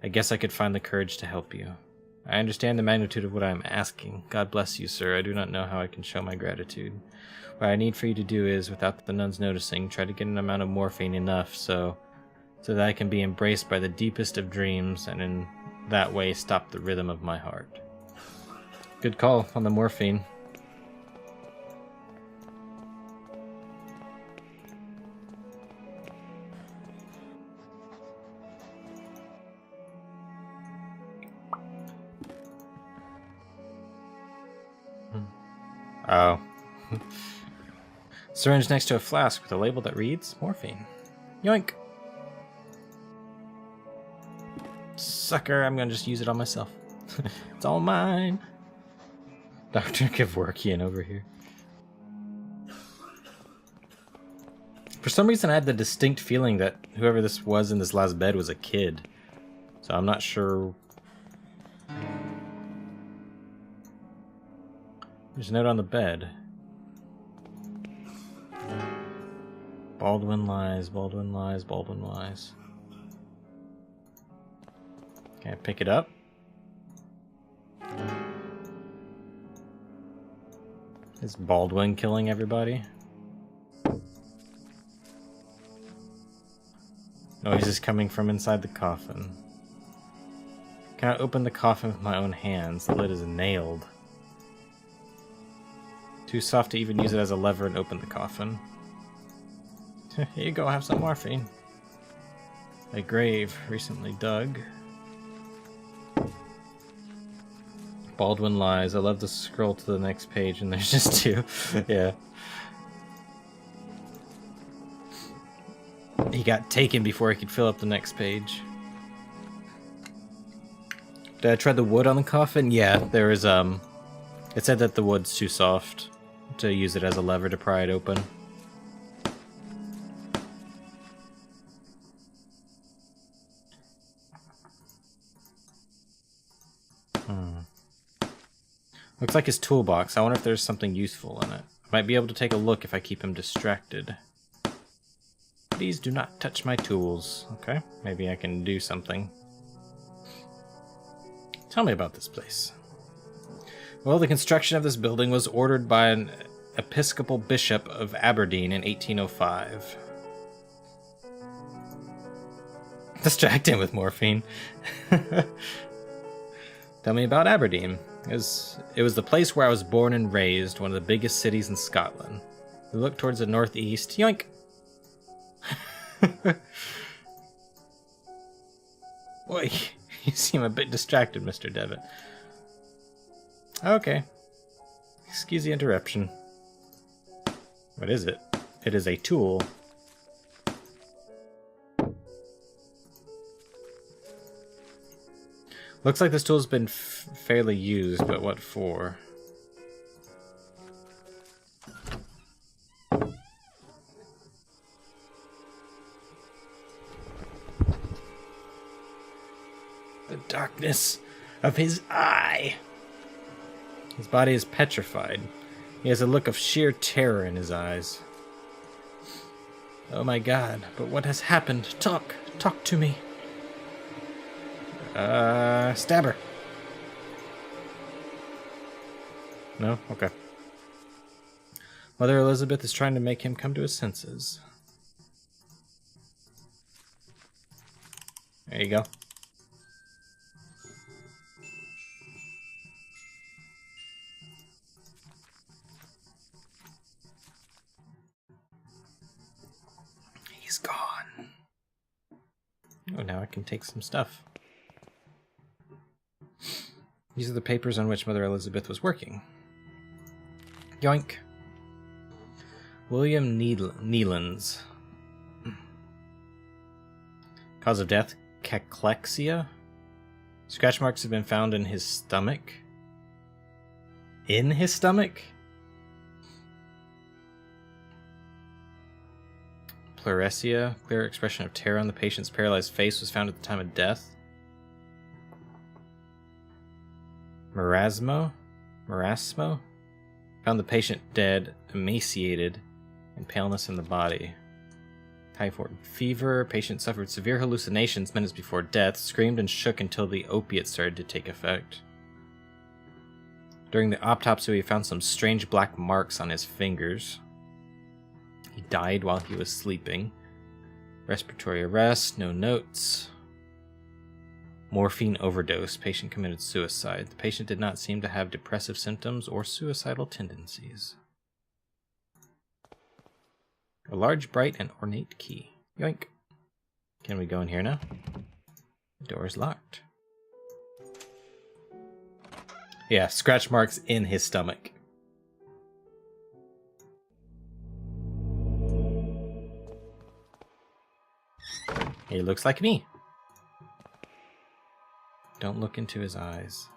I guess I could find the courage to help you. I understand the magnitude of what I am asking. God bless you, sir. I do not know how I can show my gratitude. What I need for you to do is, without the nuns noticing, try to get an amount of morphine enough so that I can be embraced by the deepest of dreams, and in that way stop the rhythm of my heart. Good call on the morphine. Oh. Syringe next to a flask with a label that reads morphine. Yoink! Sucker, I'm gonna just use it on myself. It's all mine. Dr. Kevorkian over here. For some reason I had the distinct feeling that whoever this was in this last bed was a kid. So I'm not sure. There's a note on the bed. Baldwin lies, Baldwin lies, Baldwin lies. Can I pick it up? Is Baldwin killing everybody? Noise is coming from inside the coffin. Can I open the coffin with my own hands? The lid is nailed. Too soft to even use it as a lever and open the coffin. Here you go, have some morphine. A grave recently dug. Baldwin lies. I love to scroll to the next page and there's just two. Yeah. He got taken before he could fill up the next page. Did I try the wood on the coffin? Yeah, there was, it said that the wood's too soft to use it as a lever to pry it open. Looks like his toolbox. I wonder if there's something useful in it. I might be able to take a look if I keep him distracted. Please do not touch my tools. Okay, maybe I can do something. Tell me about this place. Well, the construction of this building was ordered by an Episcopal Bishop of Aberdeen in 1805. Distract him with morphine. Tell me about Aberdeen. It was the place where I was born and raised, one of the biggest cities in Scotland. We look towards the northeast. Yoink! Boy, you seem a bit distracted, Mr. Devitt. Okay. Excuse the interruption. What is it? It is a tool. Looks like this tool's been fairly used, but what for? The darkness of his eye. His body is petrified. He has a look of sheer terror in his eyes. Oh my God, but what has happened? Talk to me. Stab her. No? Okay. Mother Elizabeth is trying to make him come to his senses. There you go. He's gone. Oh, now I can take some stuff. These are the papers on which Mother Elizabeth was working. Yoink. William Nealons. Cause of death, cachexia. Scratch marks have been found in his stomach. In his stomach? Pleuresia. Clear expression of terror on the patient's paralyzed face was found at the time of death. Marasmo? Found the patient dead, emaciated, and paleness in the body. Typhoid fever. Patient suffered severe hallucinations minutes before death, screamed and shook until the opiate started to take effect. During the autopsy, we found some strange black marks on his fingers. He died while he was sleeping. Respiratory arrest, no notes. Morphine overdose. Patient committed suicide. The patient did not seem to have depressive symptoms or suicidal tendencies. A large, bright, and ornate key. Yoink. Can we go in here now? The door is locked. Yeah, scratch marks in his stomach. He looks like me. Don't look into his eyes.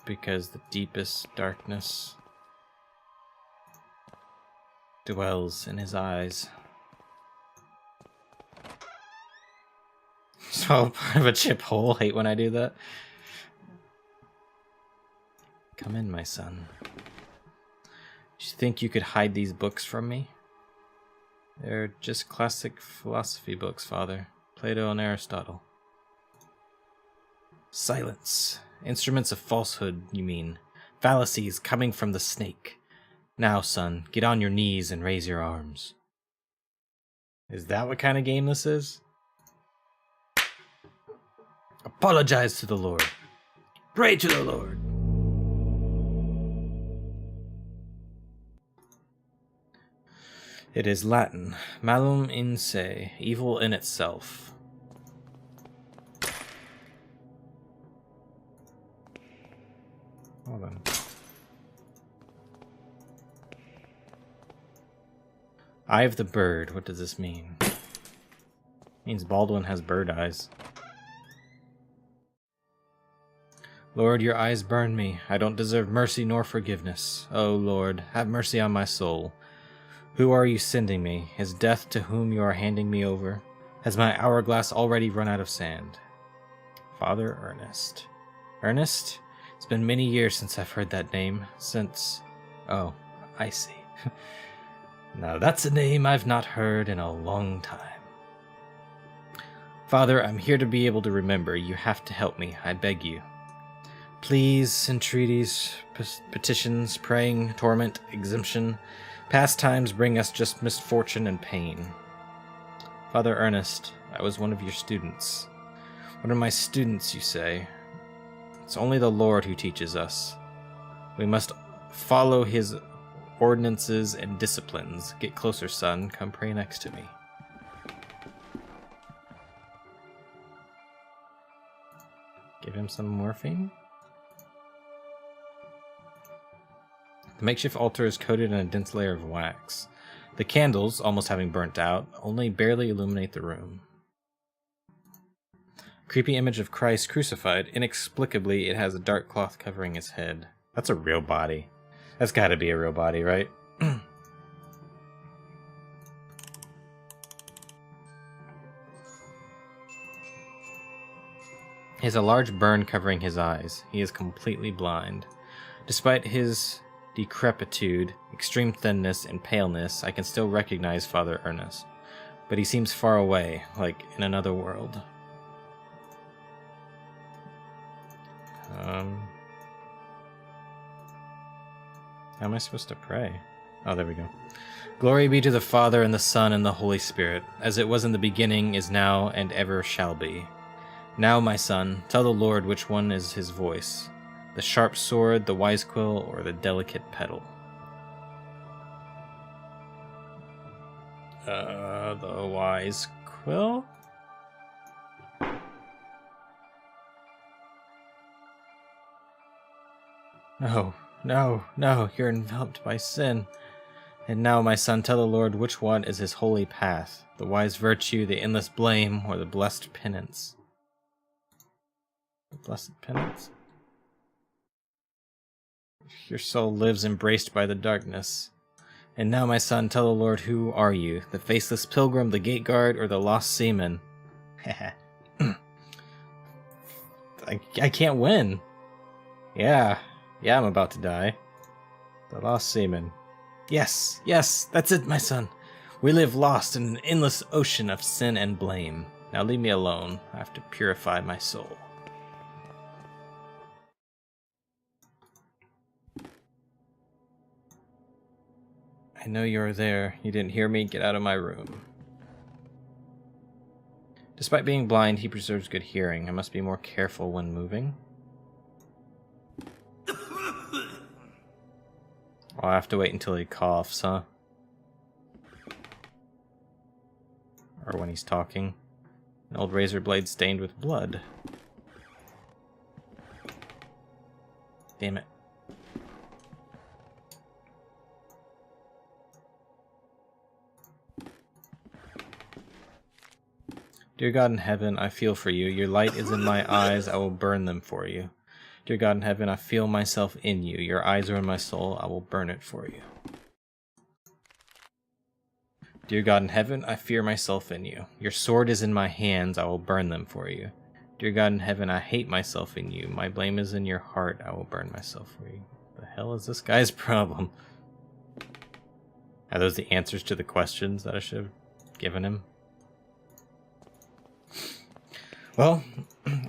Because the deepest darkness dwells in his eyes. So part of a chip hole. Hate when I do that. Come in, my son. Do you think you could hide these books from me? They're just classic philosophy books, Father. Plato and Aristotle. Silence. Instruments of falsehood, you mean. Fallacies coming from the snake. Now, son, get on your knees and raise your arms. Is that what kind of game this is? Apologize to the Lord. Pray to the Lord. It is Latin. Malum in se. Evil in itself. Hold on. Eye of the bird. What does this mean? It means Baldwin has bird eyes. Lord, your eyes burn me. I don't deserve mercy nor forgiveness. O Lord, have mercy on my soul. Who are you sending me? Is death to whom you are handing me over? Has my hourglass already run out of sand? Father Ernest. Ernest? It's been many years since I've heard that name. Since... Oh, I see. Now that's a name I've not heard in a long time. Father, I'm here to be able to remember. You have to help me, I beg you. Pleas, entreaties, petitions, praying, torment, exemption. Past times bring us just misfortune and pain. Father Ernest, I was one of your students. One of my students, you say. It's only the Lord who teaches us. We must follow his ordinances and disciplines. Get closer, son. Come pray next to me. Give him some morphine. The makeshift altar is coated in a dense layer of wax. The candles, almost having burnt out, only barely illuminate the room. Creepy image of Christ crucified. Inexplicably, it has a dark cloth covering his head. That's a real body. That's gotta be a real body, right? He has a large burn covering his eyes. He is completely blind. Despite his decrepitude, extreme thinness, and paleness, I can still recognize Father Ernest. But he seems far away, like in another world. How am I supposed to pray? Oh, there we go. Glory be to the Father, and the Son, and the Holy Spirit, as it was in the beginning, is now, and ever shall be. Now, my son, tell the Lord which one is his voice, the sharp sword, the wise quill, or the delicate petal. The wise quill? No, no, no, you're enveloped by sin. And now, my son, tell the Lord which one is his holy path, the wise virtue, the endless blame, or the blessed penance. The blessed penance? Your soul lives embraced by the darkness. And now, my son, tell the Lord, who are you? The faceless pilgrim, the gate guard, or the lost seaman? I can't win. Yeah, I'm about to die. The lost seaman. Yes, that's it, my son. We live lost in an endless ocean of sin and blame. Now leave me alone. I have to purify my soul. I know you're there. You didn't hear me. Get out of my room. Despite being blind, he preserves good hearing. I must be more careful when moving. I'll have to wait until he coughs, huh? Or when he's talking. An old razor blade stained with blood. Damn it. Dear God in heaven, I feel for you. Your light is in my eyes. I will burn them for you. Dear God in heaven, I feel myself in you. Your eyes are in my soul. I will burn it for you. Dear God in heaven, I fear myself in you. Your sword is in my hands. I will burn them for you. Dear God in heaven, I hate myself in you. My blame is in your heart. I will burn myself for you. What the hell is this guy's problem? Are those the answers to the questions that I should have given him? Well,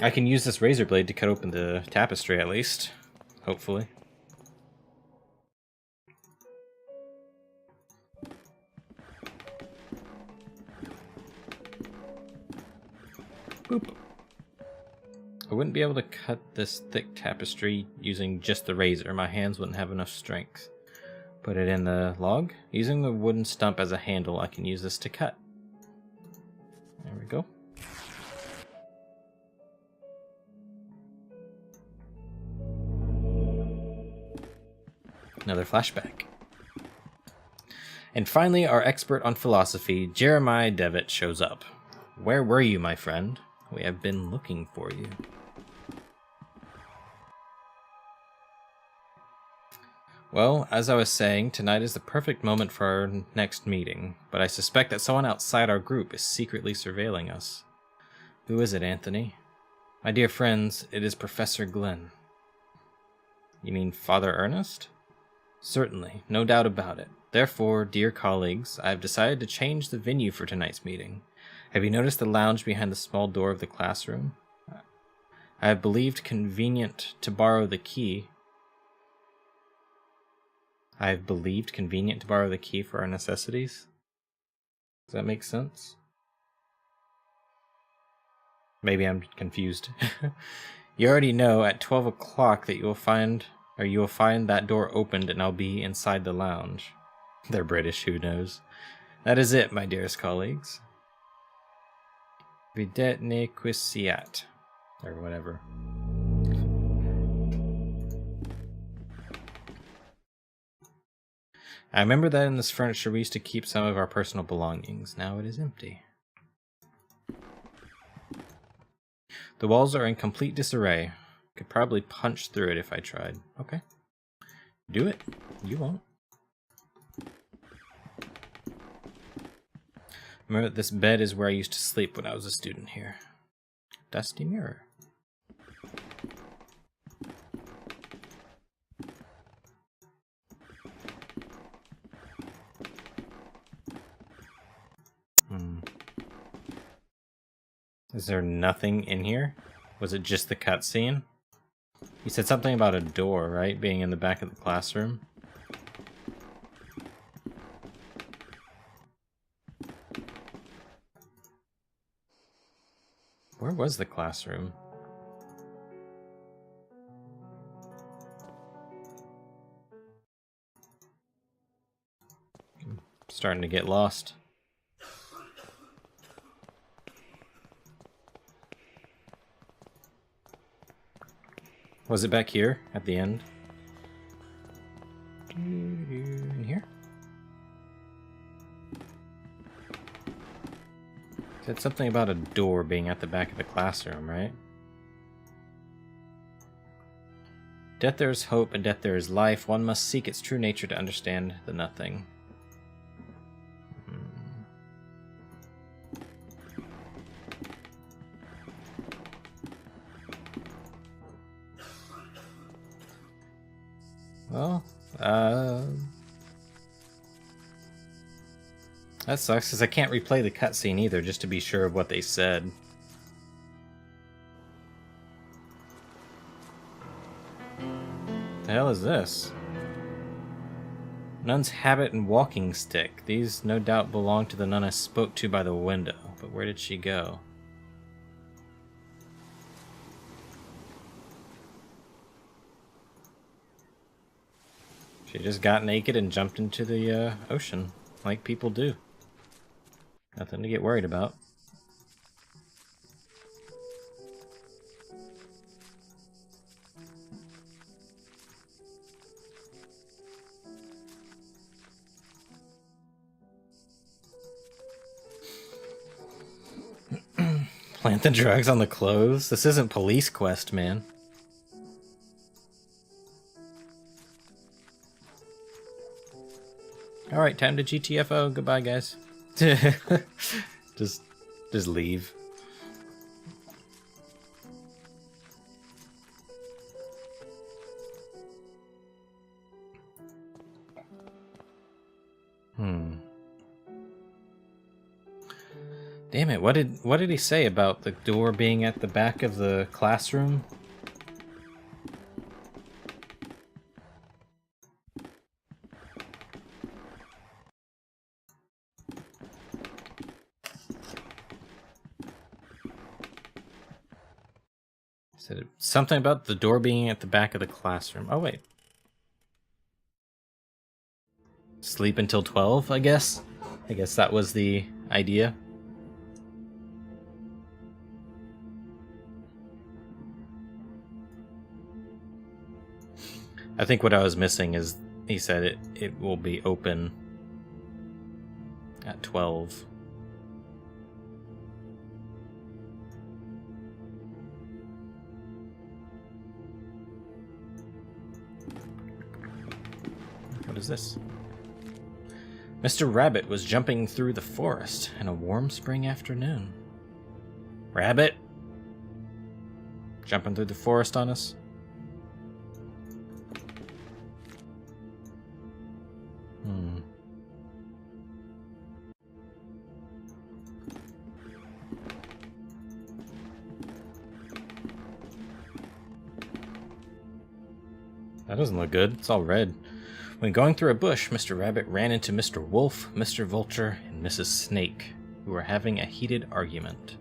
I can use this razor blade to cut open the tapestry at least. Hopefully. Boop. I wouldn't be able to cut this thick tapestry using just the razor. My hands wouldn't have enough strength. Put it in the log. Using the wooden stump as a handle, I can use this to cut. There we go. Another flashback. And finally, our expert on philosophy, Jeremiah Devitt, shows up. Where were you, my friend? We have been looking for you. Well, as I was saying, tonight is the perfect moment for our next meeting, but I suspect that someone outside our group is secretly surveilling us. Who is it, Anthony? My dear friends, it is Professor Glenn. You mean Father Ernest? Certainly, no doubt about it. Therefore, dear colleagues, I have decided to change the venue for tonight's meeting. Have you noticed the lounge behind the small door of the classroom? I have believed convenient to borrow the key. I have believed convenient to borrow the key for our necessities. Does that make sense? Maybe I'm confused. You already know at 12 o'clock that you will find that door opened and I'll be inside the lounge. They're British, who knows? That is it, my dearest colleagues. Videt ne quisiat. Or whatever. I remember that in this furniture we used to keep some of our personal belongings. Now it is empty. The walls are in complete disarray. Could probably punch through it if I tried. Okay. Do it. You won't. Remember that this bed is where I used to sleep when I was a student here. Dusty mirror. Is there nothing in here? Was it just the cutscene? You said something about a door, right? Being in the back of the classroom. Where was the classroom? I'm starting to get lost. Was it back here at the end? In here? Said something about a door being at the back of the classroom, right? Death there is hope, and death there is life. One must seek its true nature to understand the nothing. Well, that sucks, because I can't replay the cutscene either, just to be sure of what they said. The hell is this? Nun's habit and walking stick. These no doubt belong to the nun I spoke to by the window. But where did she go? She just got naked and jumped into the ocean, like people do. Nothing to get worried about. Plant the drugs on the clothes? This isn't Police Quest, man. Alright, time to GTFO. Goodbye, guys. just leave. Damn it, what did he say about the door being at the back of the classroom? Said something about the door being at the back of the classroom. Oh wait. Sleep until 12, I guess? I guess that was the idea. I think what I was missing is he said it will be open at 12. What is this? Mr. Rabbit was jumping through the forest in a warm spring afternoon. Rabbit? Jumping through the forest on us? That doesn't look good. It's all red. When going through a bush, Mr. Rabbit ran into Mr. Wolf, Mr. Vulture, and Mrs. Snake, who were having a heated argument.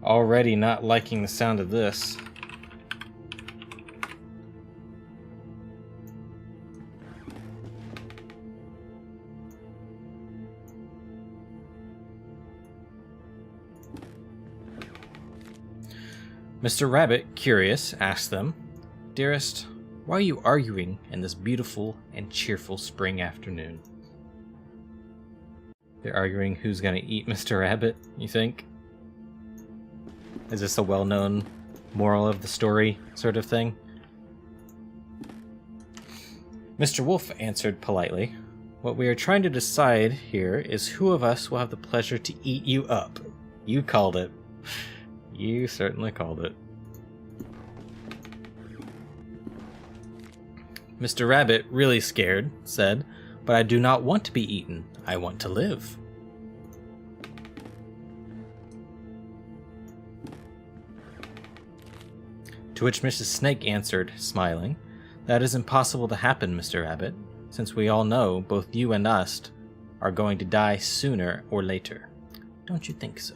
Already not liking the sound of this. Mr. Rabbit, curious, asked them, "Dearest, why are you arguing in this beautiful and cheerful spring afternoon?" They're arguing who's gonna eat Mr. Rabbit, you think? Is this a well-known moral of the story sort of thing? Mr. Wolf answered politely, "What we are trying to decide here is who of us will have the pleasure to eat you up." You called it. You certainly called it. Mr. Rabbit, really scared, said, "But I do not want to be eaten. I want to live." To which Mrs. Snake answered, smiling, "That is impossible to happen, Mr. Rabbit, since we all know, both you and us, are going to die sooner or later. Don't you think so?"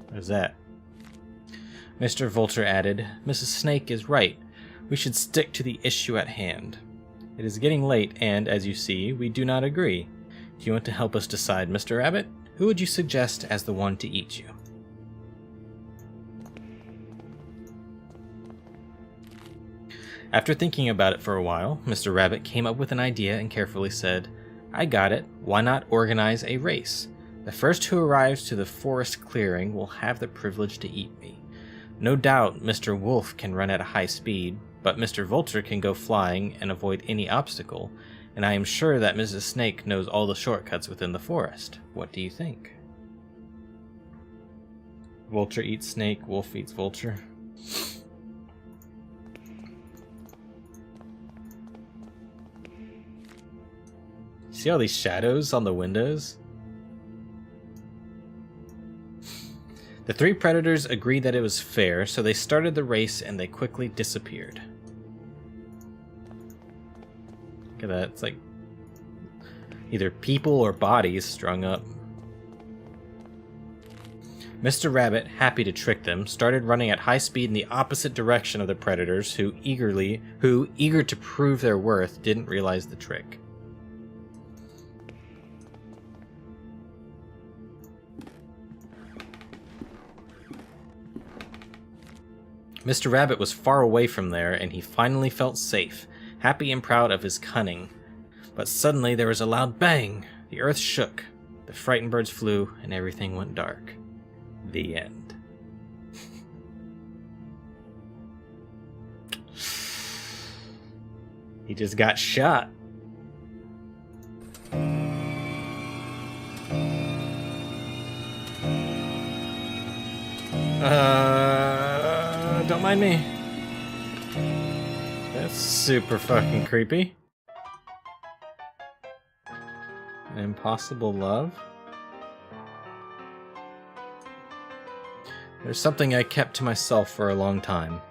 What is that? Mr. Vulture added, "Mrs. Snake is right. We should stick to the issue at hand. It is getting late, and, as you see, we do not agree. Do you want to help us decide, Mr. Rabbit? Who would you suggest as the one to eat you?" After thinking about it for a while, Mr. Rabbit came up with an idea and carefully said, "I got it. Why not organize a race? The first who arrives to the forest clearing will have the privilege to eat me. No doubt Mr. Wolf can run at a high speed, but Mr. Vulture can go flying and avoid any obstacle, and I am sure that Mrs. Snake knows all the shortcuts within the forest. What do you think?" Vulture eats snake, wolf eats vulture. See all these shadows on the windows? The three predators agreed that it was fair, so they started the race and they quickly disappeared. Look at that. It's like either people or bodies strung up. Mr. Rabbit, happy to trick them, started running at high speed in the opposite direction of the predators, who, eager to prove their worth, didn't realize the trick. Mr. Rabbit was far away from there, and he finally felt safe, happy and proud of his cunning. But suddenly there was a loud bang. The earth shook, the frightened birds flew, and everything went dark. The end. He just got shot. Don't mind me. That's super fucking creepy. An impossible love? There's something I kept to myself for a long time.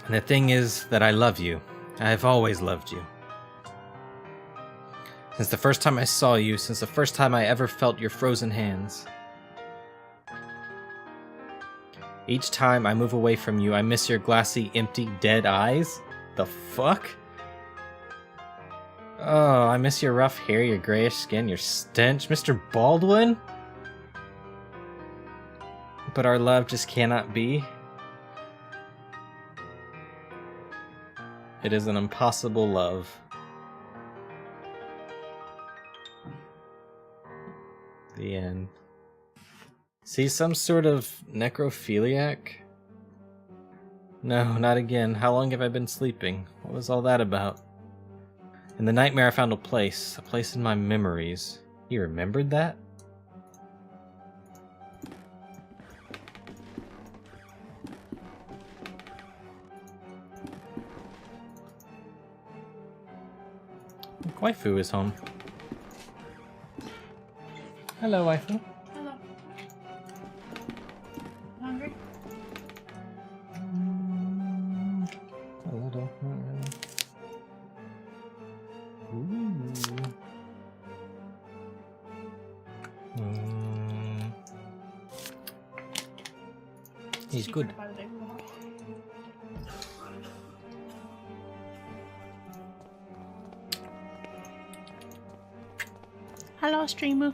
And the thing is that I love you. I have always loved you. Since the first time I saw you, since the first time I ever felt your frozen hands. Each time I move away from you, I miss your glassy, empty, dead eyes. The fuck? Oh, I miss your rough hair, your grayish skin, your stench. Mr. Baldwin? But our love just cannot be. It is an impossible love. The end. See, some sort of necrophiliac? No, not again. How long have I been sleeping? What was all that about? In the nightmare I found a place in my memories. You remembered that? Waifu is home. Hello, waifu. Hello. Hungry? A little, not really. Ooh. He's good. Hello, streamer.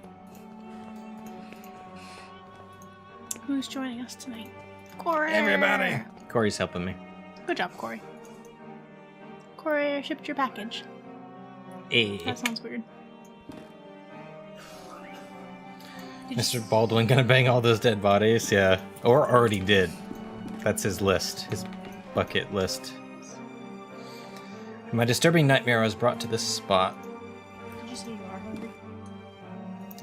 Who's joining us tonight? Corey. Everybody. Corey's helping me. Good job, Corey. Corey shipped your package. Hey. That sounds weird. Mr. Baldwin gonna bang all those dead bodies? Yeah. Or already did. That's his list. His bucket list. My disturbing nightmare was brought to this spot. Did you say you are hungry?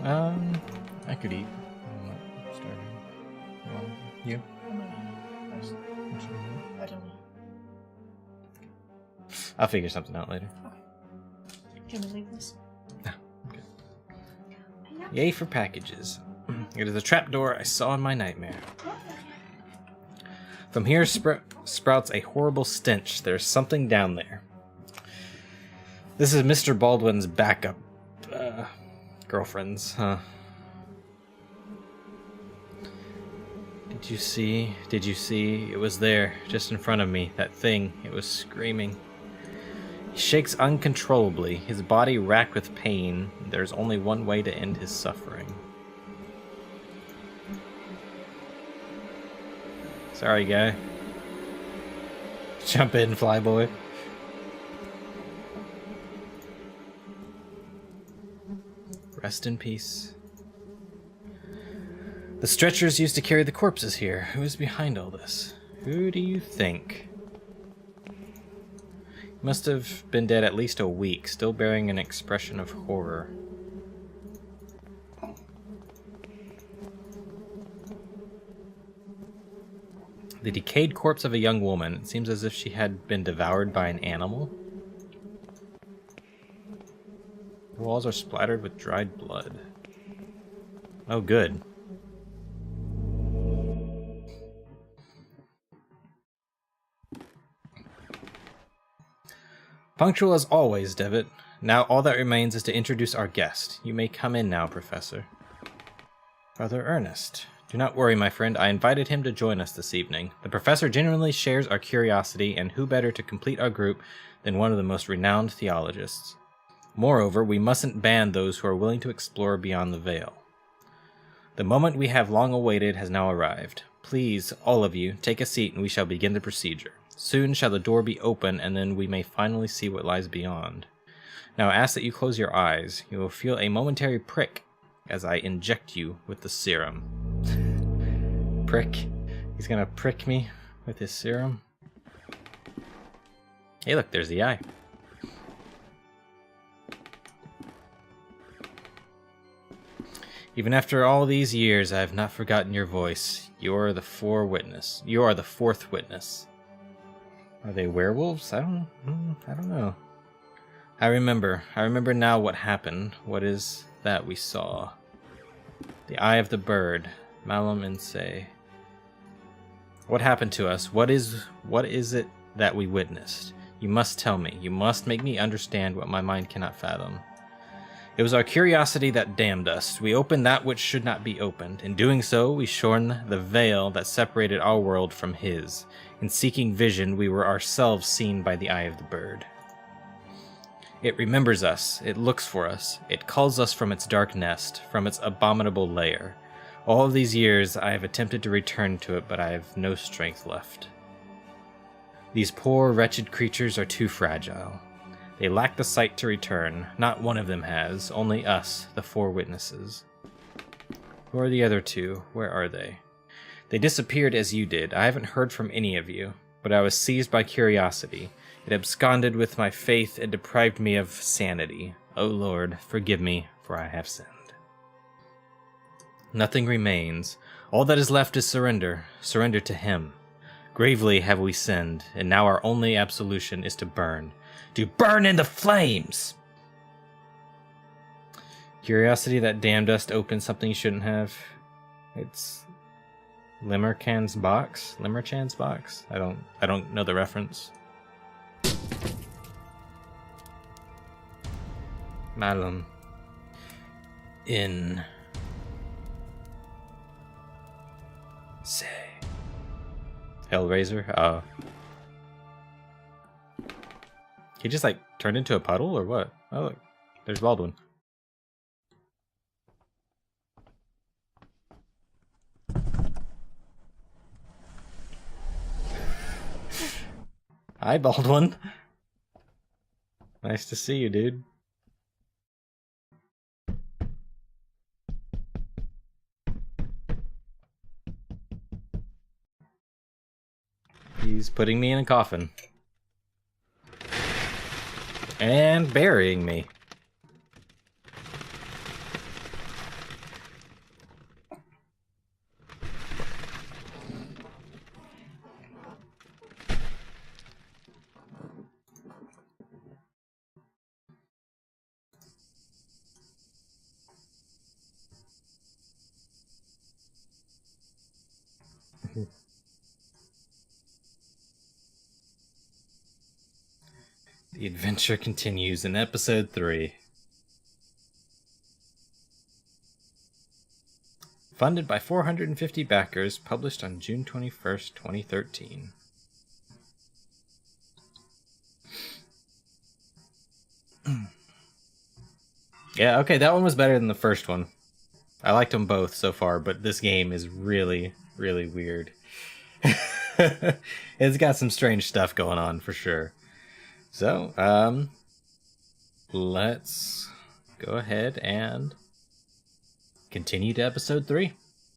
I could eat. I'm not starving. You? I'm gonna eat first. I don't know. I'll figure something out later. Do you want me to leave this? No, I'm good. Yay for packages. It is a trapdoor I saw in my nightmare. From here sprouts a horrible stench. There's something down there. This is Mr. Baldwin's backup girlfriends, huh? Did you see? Did you see? It was there, just in front of me. That thing. It was screaming. He shakes uncontrollably, his body racked with pain. There's only one way to end his suffering. Sorry, guy. Jump in, flyboy. Rest in peace. The stretchers used to carry the corpses here. Who is behind all this? Who do you think? He must have been dead at least a week, still bearing an expression of horror. The decayed corpse of a young woman. It seems as if she had been devoured by an animal. The walls are splattered with dried blood. Oh, good. Punctual as always, Devitt. Now all that remains is to introduce our guest. You may come in now, Professor. Father Ernest. Do not worry, my friend. I invited him to join us this evening. The professor genuinely shares our curiosity, and who better to complete our group than one of the most renowned theologists? Moreover, we mustn't ban those who are willing to explore beyond the veil. The moment we have long awaited has now arrived. Please, all of you, take a seat and we shall begin the procedure. Soon shall the door be open, and then we may finally see what lies beyond. Now I ask that you close your eyes. You will feel a momentary prick as I inject you with the serum. Prick? He's gonna prick me with his serum? Hey, look, there's the eye. Even after all these years, I have not forgotten your voice. You are the fourth witness. Are they werewolves? I don't know. I remember now what happened. What is that we saw? The eye of the bird. Malum in se. What happened to us? What is it that we witnessed? You must tell me. You must make me understand what my mind cannot fathom. It was our curiosity that damned us. We opened that which should not be opened. In doing so, we shorn the veil that separated our world from his. In seeking vision, we were ourselves seen by the eye of the bird. It remembers us. It looks for us. It calls us from its dark nest, from its abominable lair. All of these years, I have attempted to return to it, but I have no strength left. These poor, wretched creatures are too fragile. They lack the sight to return. Not one of them has, only us, the four witnesses. Who are the other two? Where are they? They disappeared as you did. I haven't heard from any of you, but I was seized by curiosity. It absconded with my faith and deprived me of sanity. O Lord, forgive me, for I have sinned. Nothing remains. All that is left is surrender. Surrender to him. Gravely have we sinned, and now our only absolution is to burn. To burn in the flames! Curiosity that damned us to open something you shouldn't have. It's Limmerchan's box? Limmerchan's box? I don't know the reference. Malum. In. Say. Hellraiser? Oh. He just like turned into a puddle or what? Oh look, there's Baldwin. Hi Baldwin. Nice to see you, dude. He's putting me in a coffin. And burying me. The adventure continues in episode 3. Funded by 450 backers, published on June 21st, 2013. Yeah, okay, that one was better than the first one. I liked them both so far, but this game is really, really weird. It's got some strange stuff going on, for sure. So, let's go ahead and continue to episode 3.